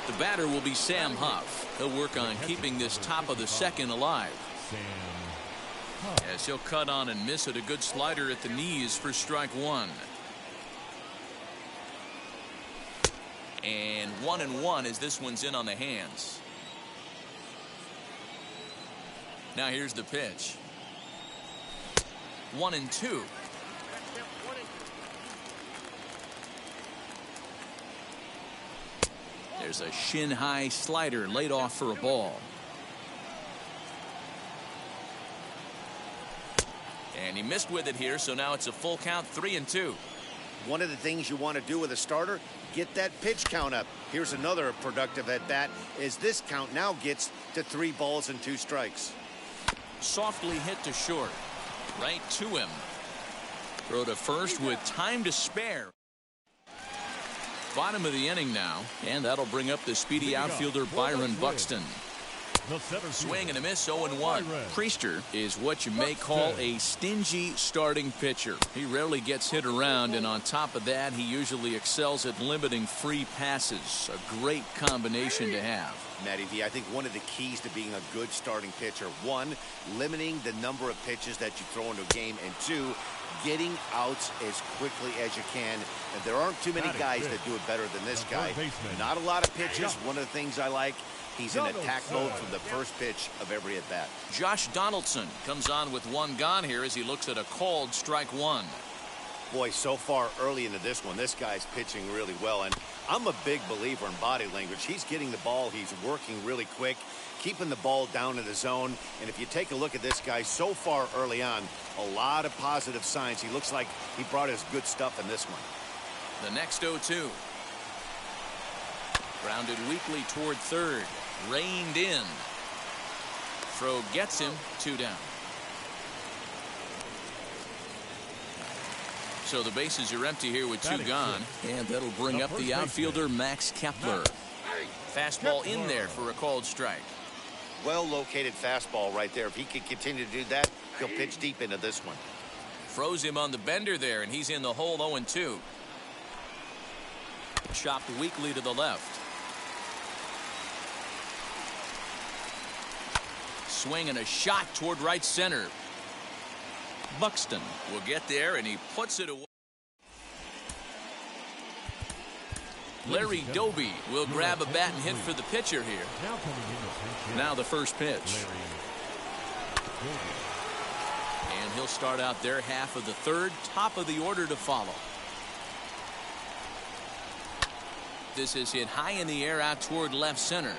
The batter will be Sam Huff. He'll work on keeping this top of the second alive. As he'll cut on and miss it, a good slider at the knees for strike one. And 1-1 as this one's in on the hands. Now here's the pitch. 1-2. There's a shin-high slider laid off for a ball. And he missed with it here, so now it's a full count, 3-2. One of the things you want to do with a starter, get that pitch count up. Here's another productive at bat, as this count now gets to 3 balls and 2 strikes. Softly hit to short. Right to him. Throw to first with time to spare. Bottom of the inning now, and that'll bring up the speedy outfielder Byron Buxton. Swing and a miss, 0-1. Priester is what you may call a stingy starting pitcher. He rarely gets hit around, and on top of that, he usually excels at limiting free passes. A great combination to have. Matty V, I think one of the keys to being a good starting pitcher, 1, limiting the number of pitches that you throw into a game, and 2, getting outs as quickly as you can. And there aren't too many guys that do it better than this guy. Not a lot of pitches. One of the things I like, he's in attack mode from the first pitch of every at bat. Josh Donaldson comes on with 1 gone here as he looks at a called strike 1. Boy, so far early into this one, this guy's pitching really well, and I'm a big believer in body language. He's getting the ball, he's working really quick, keeping the ball down in the zone. And if you take a look at this guy so far early on, a lot of positive signs. He looks like he brought his good stuff in this one. The next 0-2. Grounded weakly toward third. Reined in. Throw gets him, 2 down. So the bases are empty here with 2 gone, and that'll bring up the outfielder Max Kepler. Fastball in there for a called strike. Well located fastball right there. If he can continue to do that, he'll pitch deep into this one. Froze him on the bender there, and he's in the hole, 0-2. Chopped weakly to the left. Swing and a shot toward right center. Buxton will get there, and he puts it away. Larry Doby will grab a bat and hit for the pitcher here. Now the first pitch. And he'll start out their half of the third, top of the order to follow. This is hit high in the air out toward left center.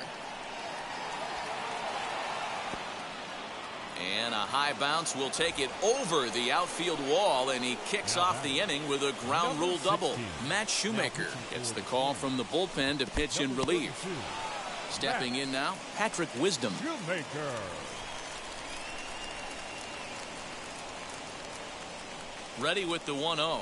And a high bounce will take it over the outfield wall, and he kicks off the inning with a ground rule double. Matt Shoemaker gets the call from the bullpen to pitch in relief. Stepping in now, Patrick Wisdom. Ready with the 1-0.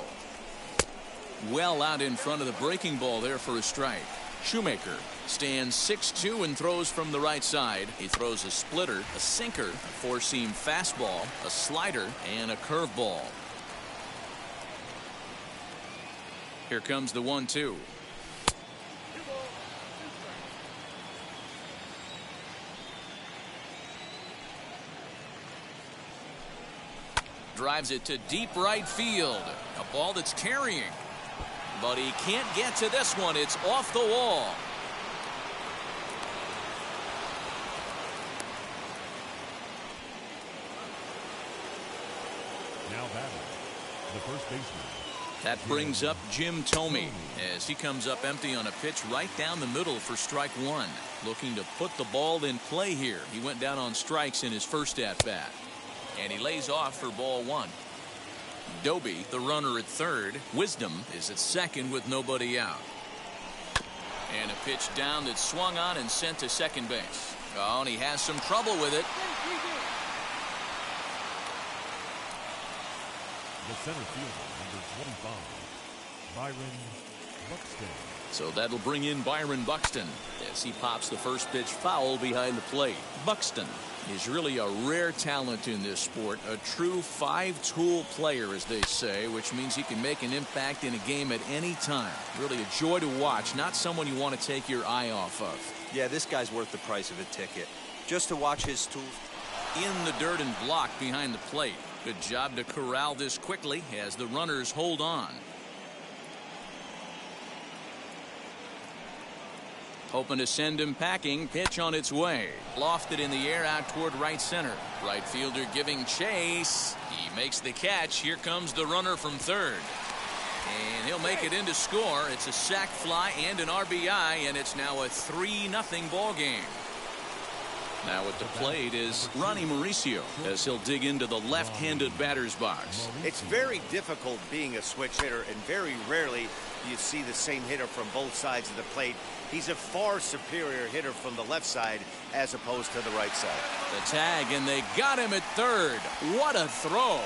Well out in front of the breaking ball there for a strike. Shoemaker stands 6'2" and throws from the right side. He throws a splitter, a sinker, a four-seam fastball, a slider, and a curveball. Here comes the 1-2. Drives it to deep right field. A ball that's carrying. But he can't get to this one. It's off the wall. Now batting, the first baseman. That brings up Jim Thome as he comes up empty on a pitch right down the middle for strike 1. Looking to put the ball in play here. He went down on strikes in his first at-bat. And he lays off for ball 1. Doby, the runner at third. Wisdom is at second with nobody out. And a pitch down that's swung on and sent to second base. Oh, and he has some trouble with it. The center fielder, number 25, Byron Buxton. So that'll bring in Byron Buxton as he pops the first pitch foul behind the plate. Buxton is really a rare talent in this sport, a true five-tool player, as they say, which means he can make an impact in a game at any time. Really a joy to watch, not someone you want to take your eye off of. Yeah, this guy's worth the price of a ticket. Just to watch his tools. In the dirt and blocked behind the plate. Good job to corral this quickly as the runners hold on. Hoping to send him packing. Pitch on its way. Lofted in the air out toward right center. Right fielder giving chase. He makes the catch. Here comes the runner from third. And he'll make it in to score. It's a sac fly and an RBI, and it's now a 3-0 ball game. Now at the plate is Ronnie Mauricio as he'll dig into the left-handed batter's box. It's very difficult being a switch hitter, and very rarely you see the same hitter from both sides of the plate. He's a far superior hitter from the left side as opposed to the right side. The tag, and they got him at third. What a throw.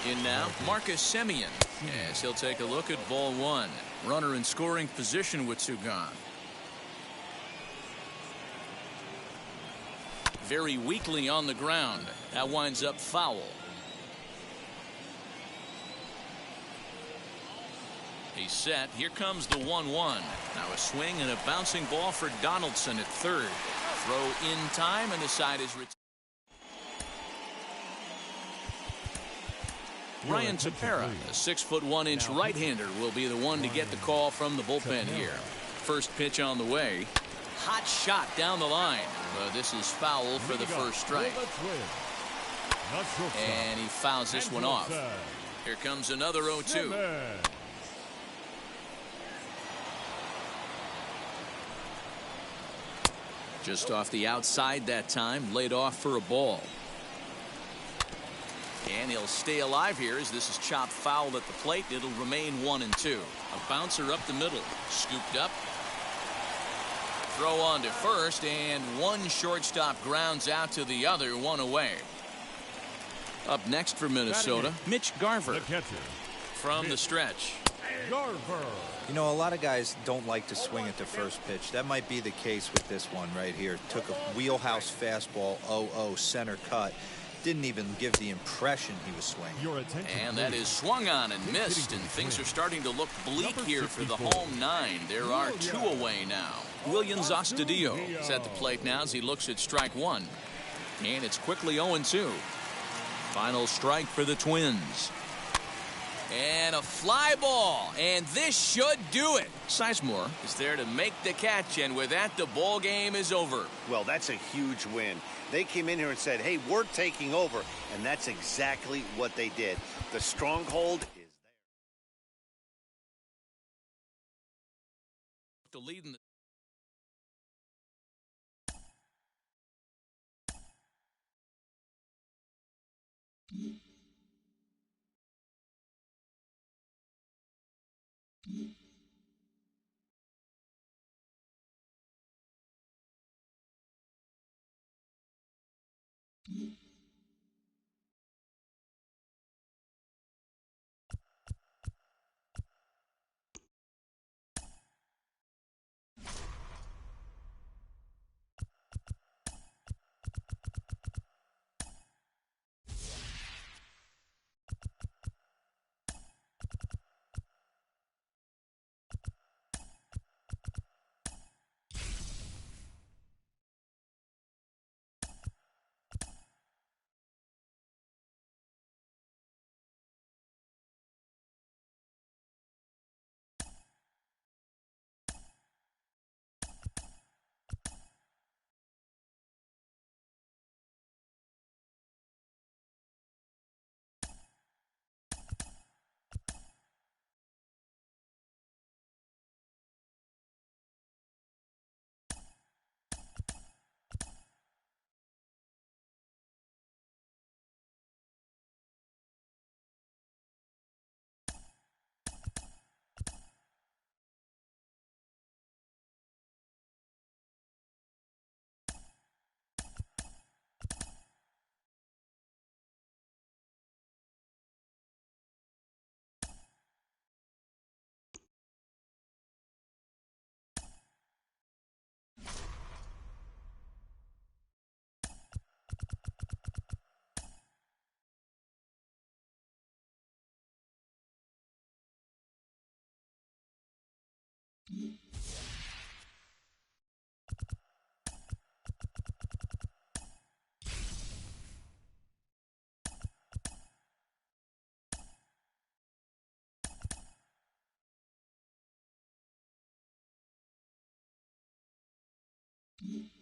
In now, Marcus Semien, as he'll take a look at ball one. Runner in scoring position with two gone. Very weakly on the ground. That winds up foul. He's set. Here comes the 1-1. Now a swing and a bouncing ball for Donaldson at third. Throw in time, and the side is retired. Ryan Tepera, a 6'1" right-hander, will be the one to get the call from the bullpen here. First pitch on the way. Hot shot down the line. This is foul for the first strike. And he fouls this one off. Here comes another 0-2. Just off the outside that time, laid off for a ball. And he'll stay alive here as this is chopped foul at the plate. It'll remain 1-2. A bouncer up the middle. Scooped up. Throw on to first, and one shortstop grounds out to the other, one away. Up next for Minnesota, Mitch Garver. From the stretch. You know, a lot of guys don't like to swing at the first pitch. That might be the case with this one right here. Took a wheelhouse fastball, 0-0 center cut. Didn't even give the impression he was swinging. And that is swung on and missed, and things are starting to look bleak here for the home nine. There are two away now. Williams Astudillo is at the plate now as he looks at strike one. And it's quickly 0-2. Final strike for the Twins. And a fly ball, and this should do it. Sizemore is there to make the catch, and with that, the ball game is over. Well, that's a huge win. They came in here and said, hey, we're taking over, and that's exactly what they did. The stronghold is there. The lead in the 1.